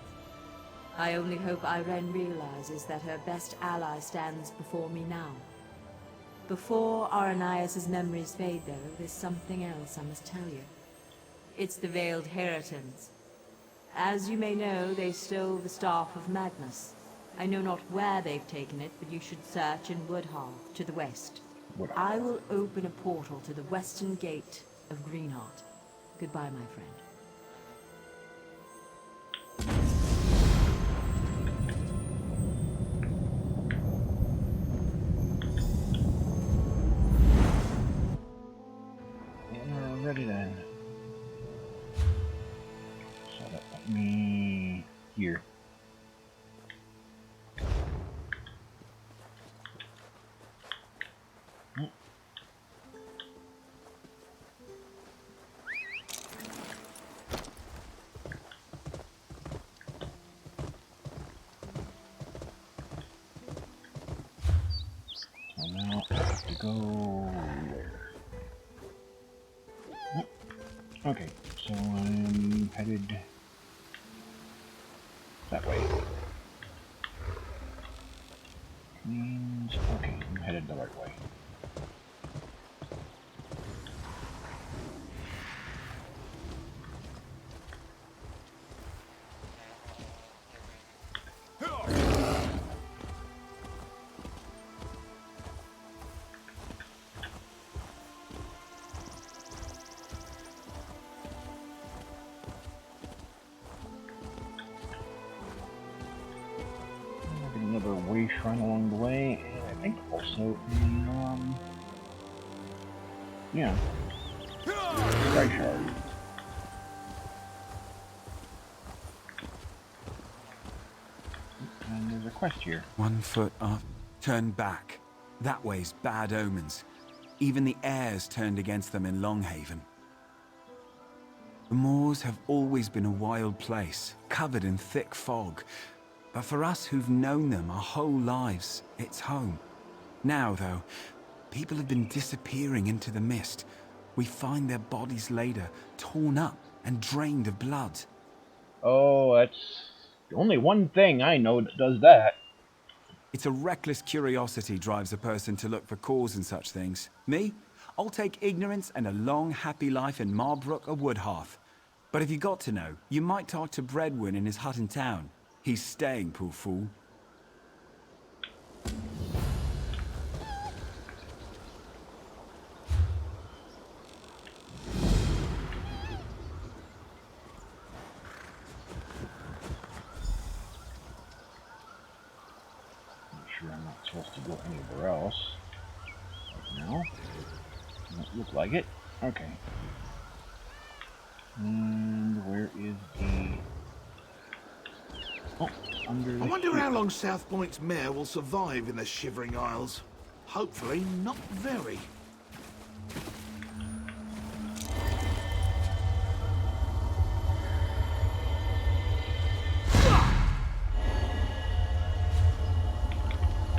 I only hope Irene realizes that her best ally stands before me now. Before Aranias' memories fade, though, there's something else I must tell you. It's the Veiled Heritons. As you may know, they stole the Staff of Magnus. I know not where they've taken it, but you should search in Woodhearth, to the west. I will open a portal to the western gate of Greenheart. Goodbye, my friend. Alrighty then. So that put me here. So now I have to go there. Okay, so I'm headed that way. Means, okay, I'm headed the right way. Another way shrine along the way, and I think also in, yeah, Sky Shard. And there's a quest here. 1 foot up, turn back. That way's bad omens. Even the airs turned against them in Longhaven. The moors have always been a wild place, covered in thick fog. But for us who've known them our whole lives, it's home. Now, though, people have been disappearing into the mist. We find their bodies later, torn up and drained of blood. Oh, that's only one thing I know that does that. It's a reckless curiosity drives a person to look for cause in such things. Me? I'll take ignorance and a long, happy life in Marbrook or Woodhearth. But if you got to know, you might talk to Bredwin in his hut in town. He's staying, poor fool. I'm sure I'm not supposed to go anywhere else right now. Doesn't look like it. Okay. And where is the... Oh, under the I wonder ship. how long South Point's mayor will survive in the Shivering Isles. Hopefully not very.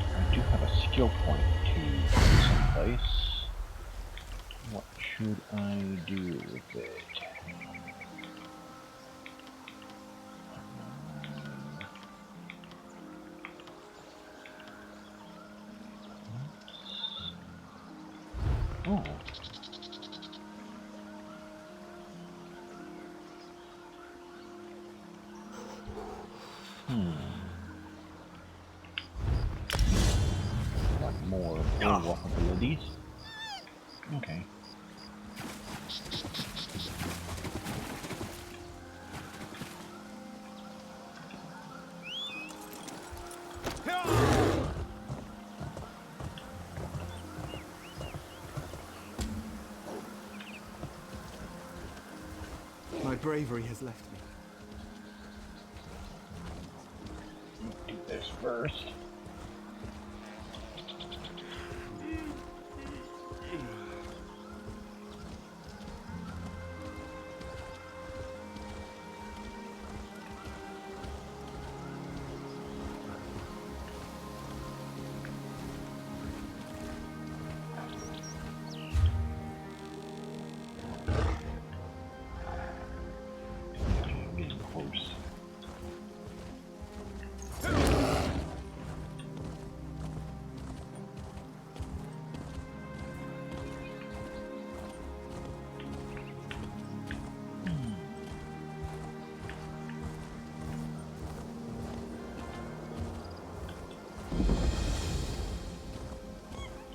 I do have a skill point to someplace. What should I do with it? Oh. Want more walk abilities? Okay. My bravery has left me. Do this first. Getting close.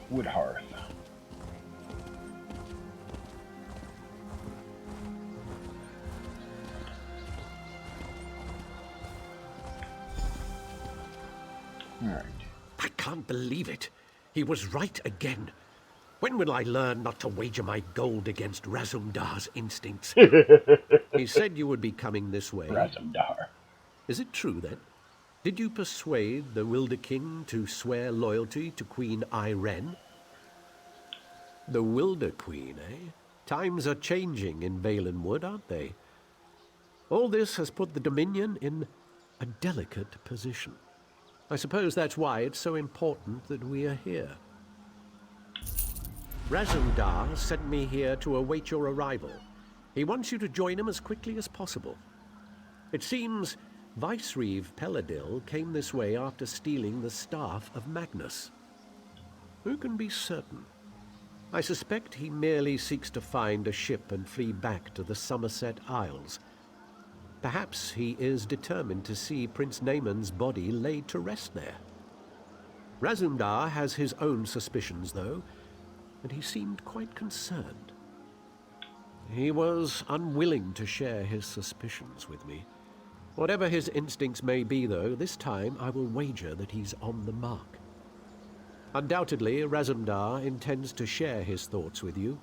Wood hearth. Alright. I can't believe it. He was right again. When will I learn not to wager my gold against Razumdar's instincts? He said you would be coming this way. Razumdar. Is it true, then? Did you persuade the Wilderkin to swear loyalty to Queen Irene? The Wilder Queen, eh? Times are changing in Valenwood, aren't they? All this has put the Dominion in a delicate position. I suppose that's why it's so important that we are here. Razumdar sent me here to await your arrival. He wants you to join him as quickly as possible. It seems Vicereeve Peladil came this way after stealing the staff of Magnus. Who can be certain? I suspect he merely seeks to find a ship and flee back to the Somerset Isles. Perhaps he is determined to see Prince Naaman's body laid to rest there. Razumdar has his own suspicions, though, and he seemed quite concerned. He was unwilling to share his suspicions with me. Whatever his instincts may be, though, this time I will wager that he's on the mark. Undoubtedly, Razumdar intends to share his thoughts with you.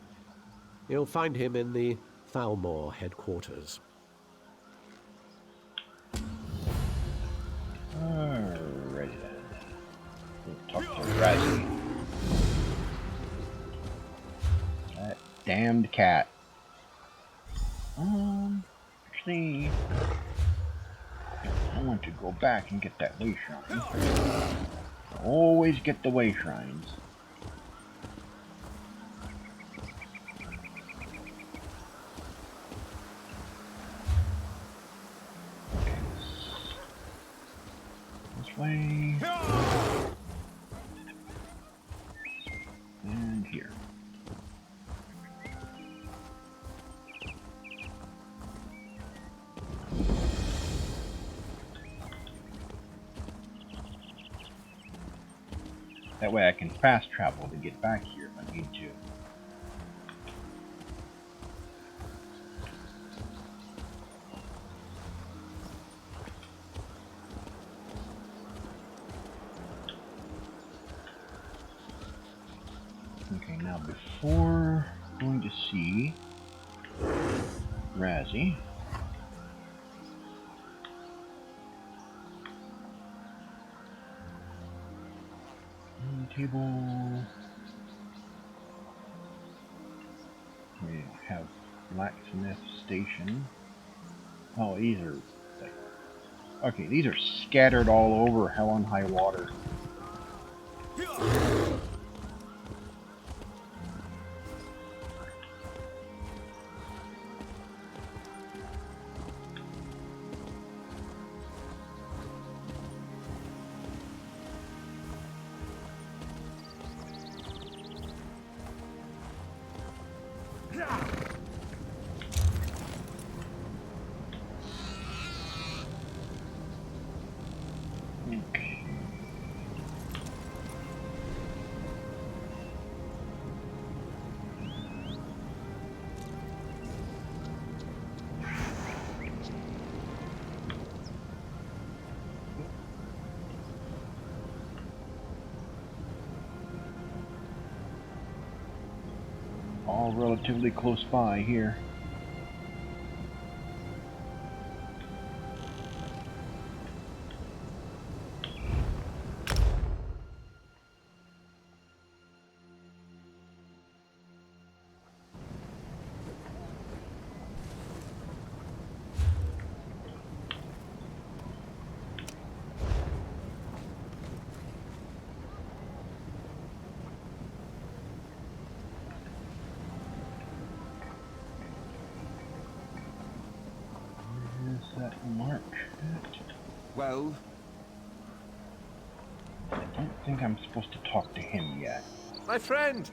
You'll find him in the Thalmor headquarters. Alrighty then. We'll talk to Razzie. That damned cat. Actually, I want to go back and get that way shrine. I always get the way shrines. Okay. This way. And here. That way I can fast travel to get back here if I need to. Okay, now before going to see Razzie, table. We have blacksmith station. Oh, these are like, okay, these are scattered all over Hell on High Water. all relatively close by here. That mark. Well, I don't think I'm supposed to talk to him yet. My friend!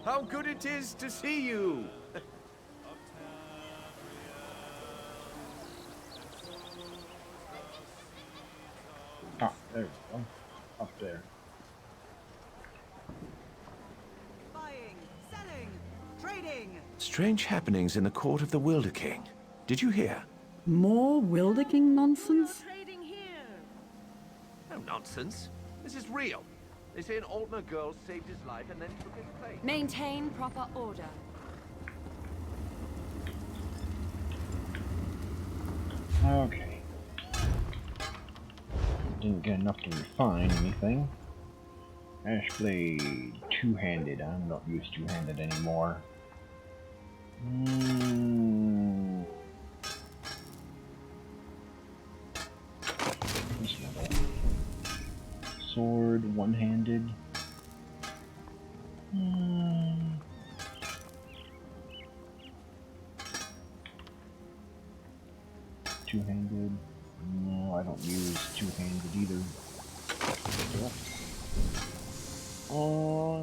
How good it is to see you! Ah, there we go. Up there. Buying, selling, trading. Strange happenings in the court of the Wilder King. Did you hear? More Wilder King nonsense? Trading here. No nonsense. This is real. They say an Altmer girl saved his life and then took his place. Maintain proper order. Okay. Didn't get enough to refine anything. Ashblade, two-handed. I'm not used two-handed anymore. This level. Sword, one-handed. Two-handed. No, I don't use two-handed either.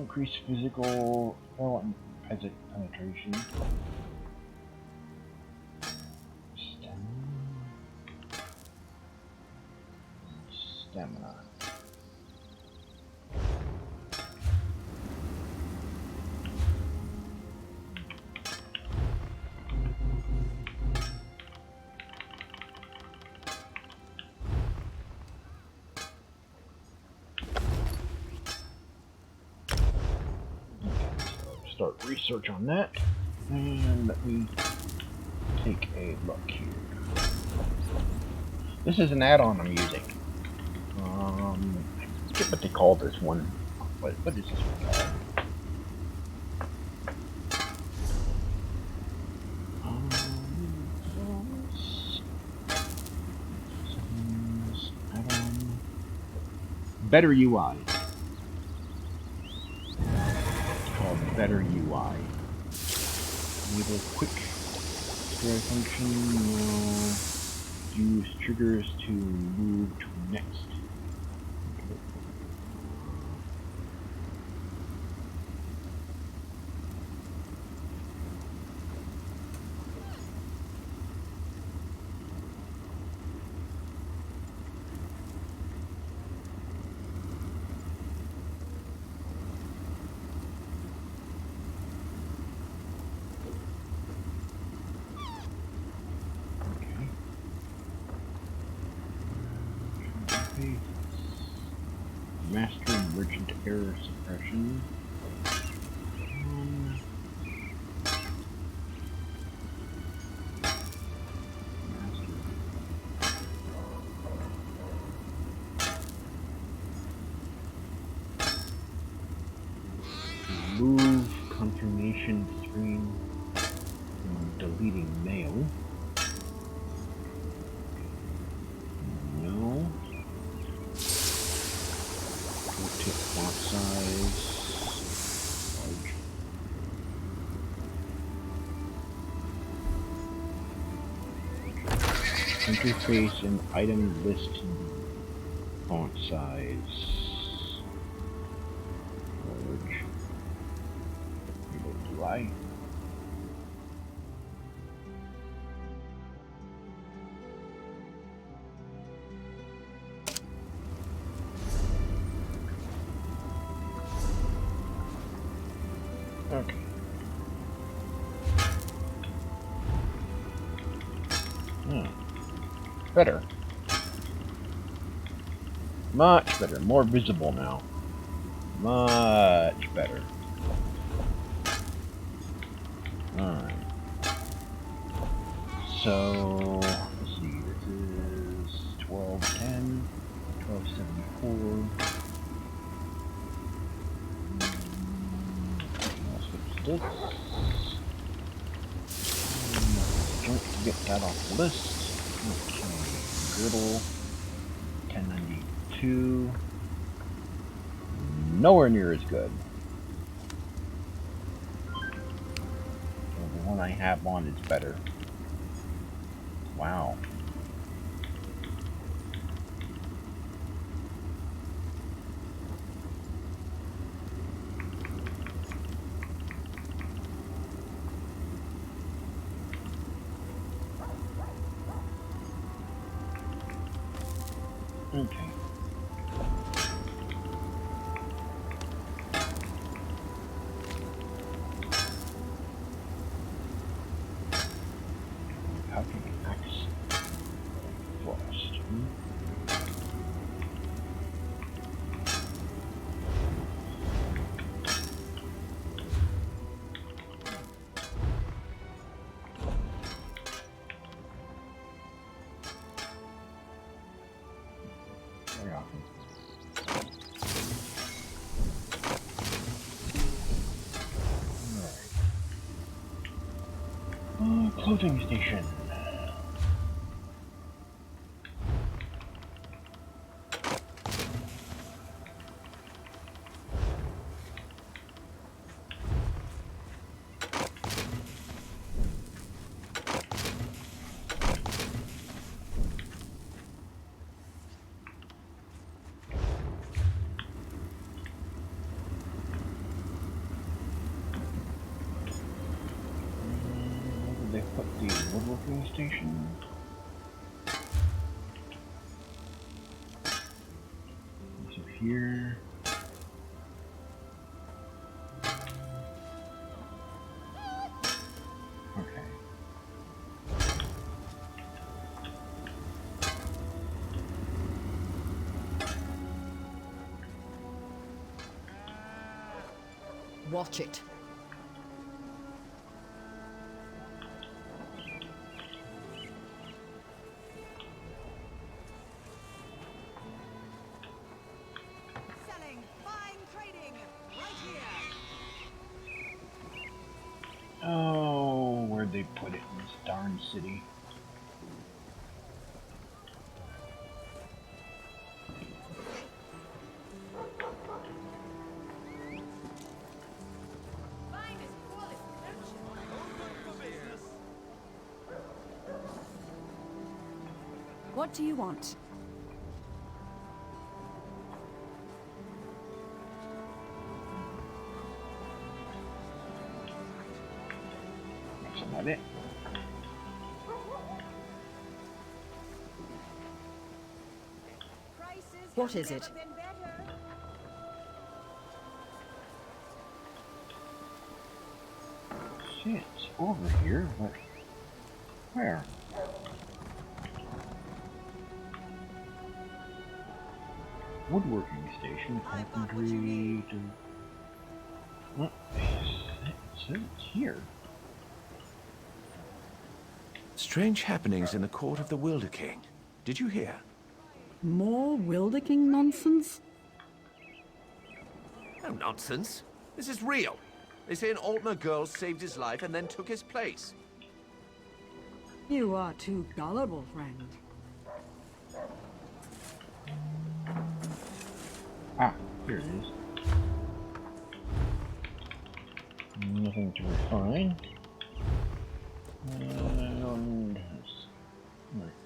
Increase physical penetration. Stamina. Start research on that, and let me take a look here. This is an add-on I'm using. I forget what they call this one. What is this one called? Add-on. Better UI. Better UI. Enable quick square function will use triggers to move to next. Master merchant error suppression. Remove confirmation screen from deleting mail. No. Font size, large. Interface and item list font size, large. UI. Okay. Better. Much better. More visible now. Much better. Alright. So, let's see, this is 1210, 1274. Let's fix this. Don't get that off the list. Okay, griddle, 1092. Nowhere near as good. The one I have on is better. Wow. Okay. How can we axe frost? Very often. Alright. Clothing station. They put the woodworking station. So here. Okay. Watch it. Selling, buying, trading, right here. Oh, where'd they put it in this darn city? What do you want? That's about it. What is it? See, it's over here, but where? Woodworking station, carpentry to... What? It says it's here. Strange happenings in the court of the Wilder King. Did you hear? More Wilder King nonsense? No nonsense. This is real. They say an Altmer girl saved his life and then took his place. You are too gullible, friend. Ah, here it is. Nothing to refine. And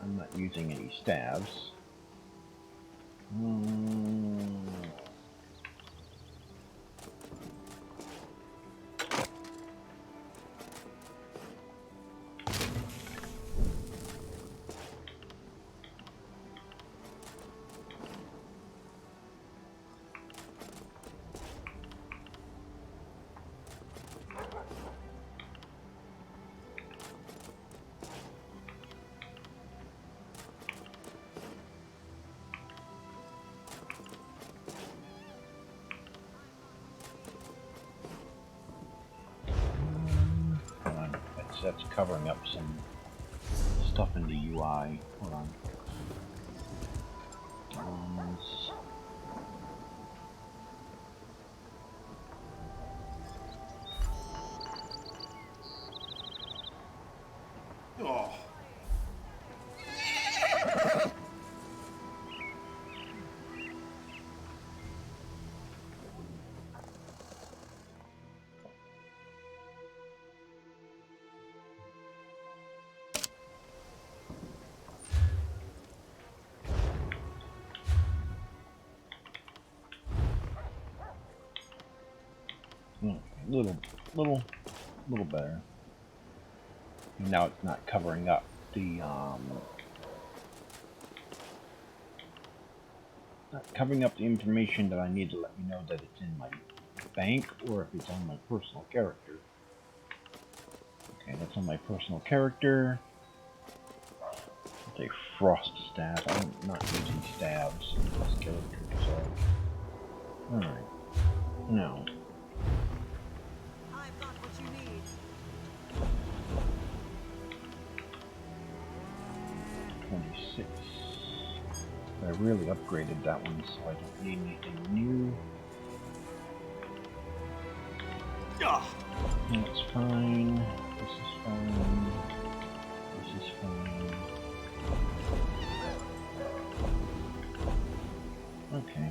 I'm not using any staves. that's covering up some stuff in the UI. Hold on. Oh. Little better. And now it's not covering up the not covering up the information that I need to let me know that it's in my bank or if it's on my personal character. Okay, that's on my personal character. It's a frost stab. I'm not using stabs in this character, so. Alright. Now. I've got what you need. 26. I really upgraded that one, so I don't need anything new. That's fine. This is fine. This is fine. Okay.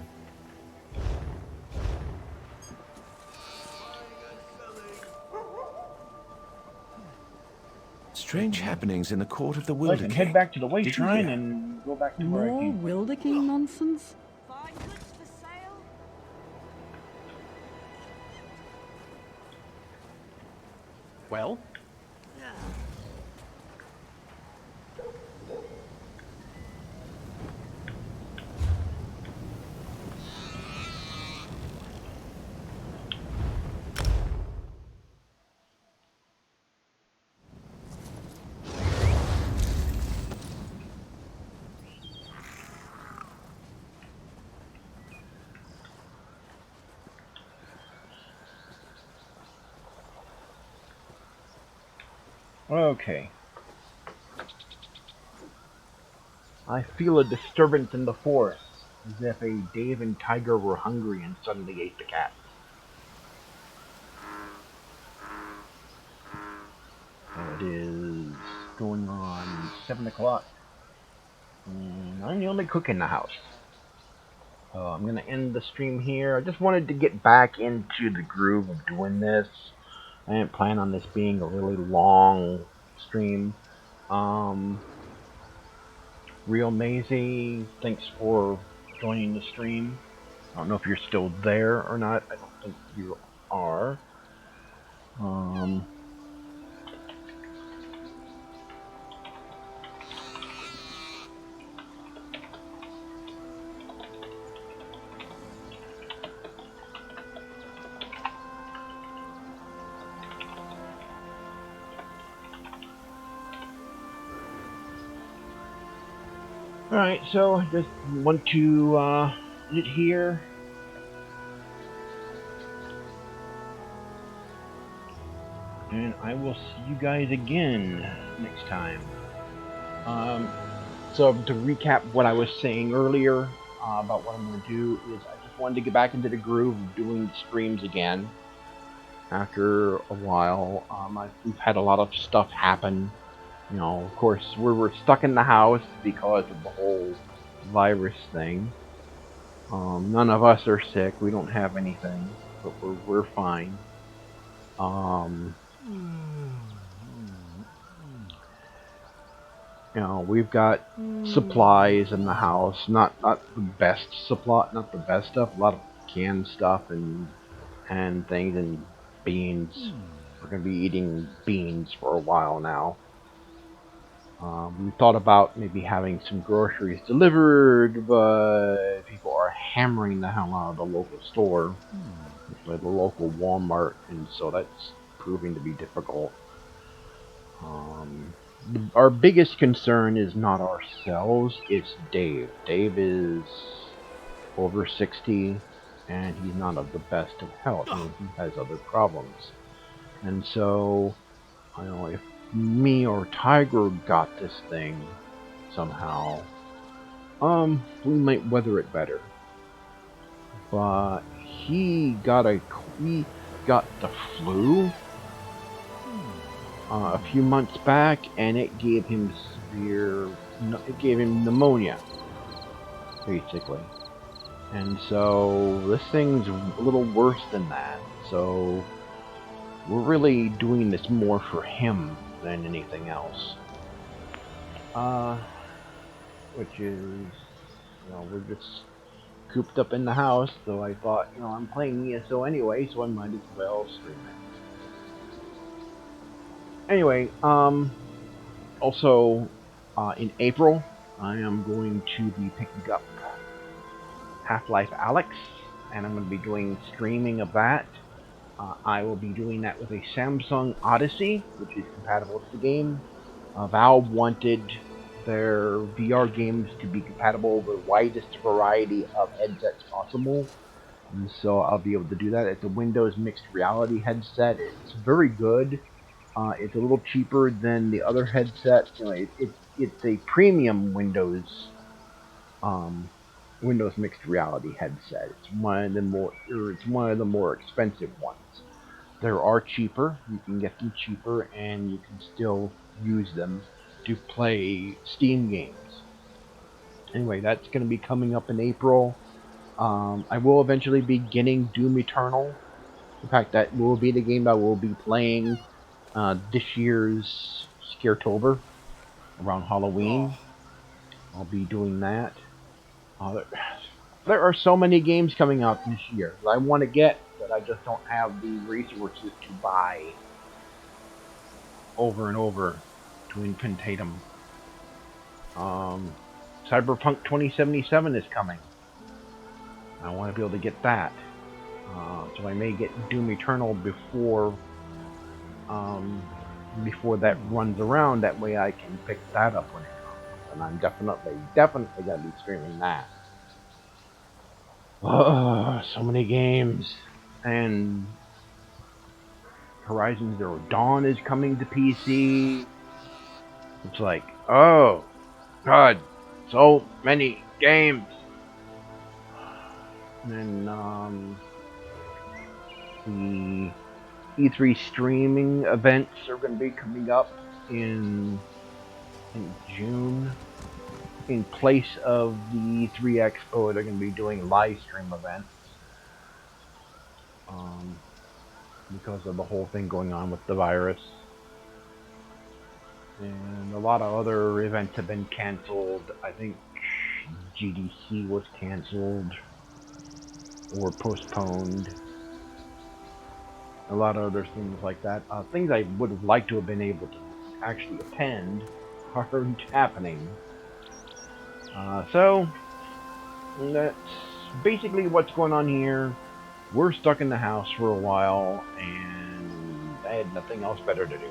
Strange happenings in the court of the I Wilder can King. head back to the Way Did you Shrine hear? and go back to where I More came from. Wilder King nonsense? Fine goods for sale? Well? Okay. I feel a disturbance in the forest, as if a Dave and Tiger were hungry and suddenly ate the cat. It is going on 7 o'clock, and I'm the only cook in the house. I'm going to end the stream here. I just wanted to get back into the groove of doing this. I didn't plan on this being a really long stream. Real Maisie, thanks for joining the stream. I don't know if you're still there or not. I don't think you are. Alright, so I just want to end it here. And I will see you guys again next time. So to recap what I was saying earlier about what I'm going to do is I just wanted to get back into the groove of doing streams again. After a while, we've had a lot of stuff happen. You know, of course, we're stuck in the house because of the whole virus thing. None of us are sick. We don't have anything, but we're fine. You know, we've got supplies in the house. Not the best not the best stuff. A lot of canned stuff and things and beans. We're gonna be eating beans for a while now. We thought about maybe having some groceries delivered, but people are hammering the hell out of the local store, the local Walmart, and so that's proving to be difficult. Our biggest concern is not ourselves, it's Dave. Dave is over 60, and he's not of the best of health. I mean, he has other problems. And so, I don't know, if me or Tiger got this thing somehow, we might weather it better. But he got the flu a few months back, and it gave him pneumonia, basically. And so this thing's a little worse than that. So we're really doing this more for him than anything else. Which is, we're just cooped up in the house, so I thought, I'm playing ESO anyway, so I might as well stream it. Anyway, also, in April, I am going to be picking up Half-Life Alyx, and I'm going to be doing streaming of that. I will be doing that with a Samsung Odyssey, which is compatible with the game. Valve wanted their VR games to be compatible with the widest variety of headsets possible, and so I'll be able to do that. It's a Windows mixed reality headset. It's very good. It's a little cheaper than the other headset. It's a premium Windows mixed reality headset. It's one of the more expensive ones. There are cheaper. You can get them cheaper, and you can still use them to play Steam games. Anyway, that's going to be coming up in April. I will eventually be getting Doom Eternal. In fact, that will be the game I will be playing this year's Scaretober, around Halloween. I'll be doing that. There are so many games coming out this year that I want to get, but I just don't have the resources to buy over and over to incantate them. Cyberpunk 2077 is coming. I want to be able to get that. So I may get Doom Eternal before that runs around. That way I can pick that up when it comes. And I'm definitely going to be streaming that. Oh, so many games. And Horizon Zero Dawn is coming to PC. It's like, oh, God, so many games. And then, the E3 streaming events are going to be coming up in June. In place of the E3 Expo, they're going to be doing live stream events. Because of the whole thing going on with the virus. And a lot of other events have been canceled. I think GDC was canceled or postponed. A lot of other things like that. Things I would have liked to have been able to actually attend aren't happening. So, that's basically what's going on here. We're stuck in the house for a while, and I had nothing else better to do.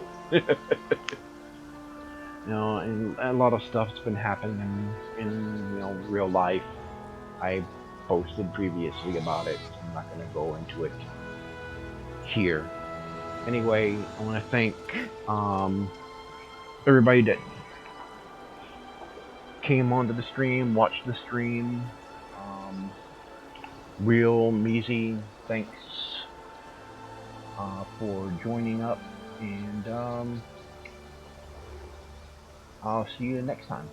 And a lot of stuff's been happening in real life. I posted previously about it. I'm not going to go into it here. Anyway, I want to thank everybody that came onto the stream, watched the stream. Real Measy, thanks for joining up, and I'll see you next time.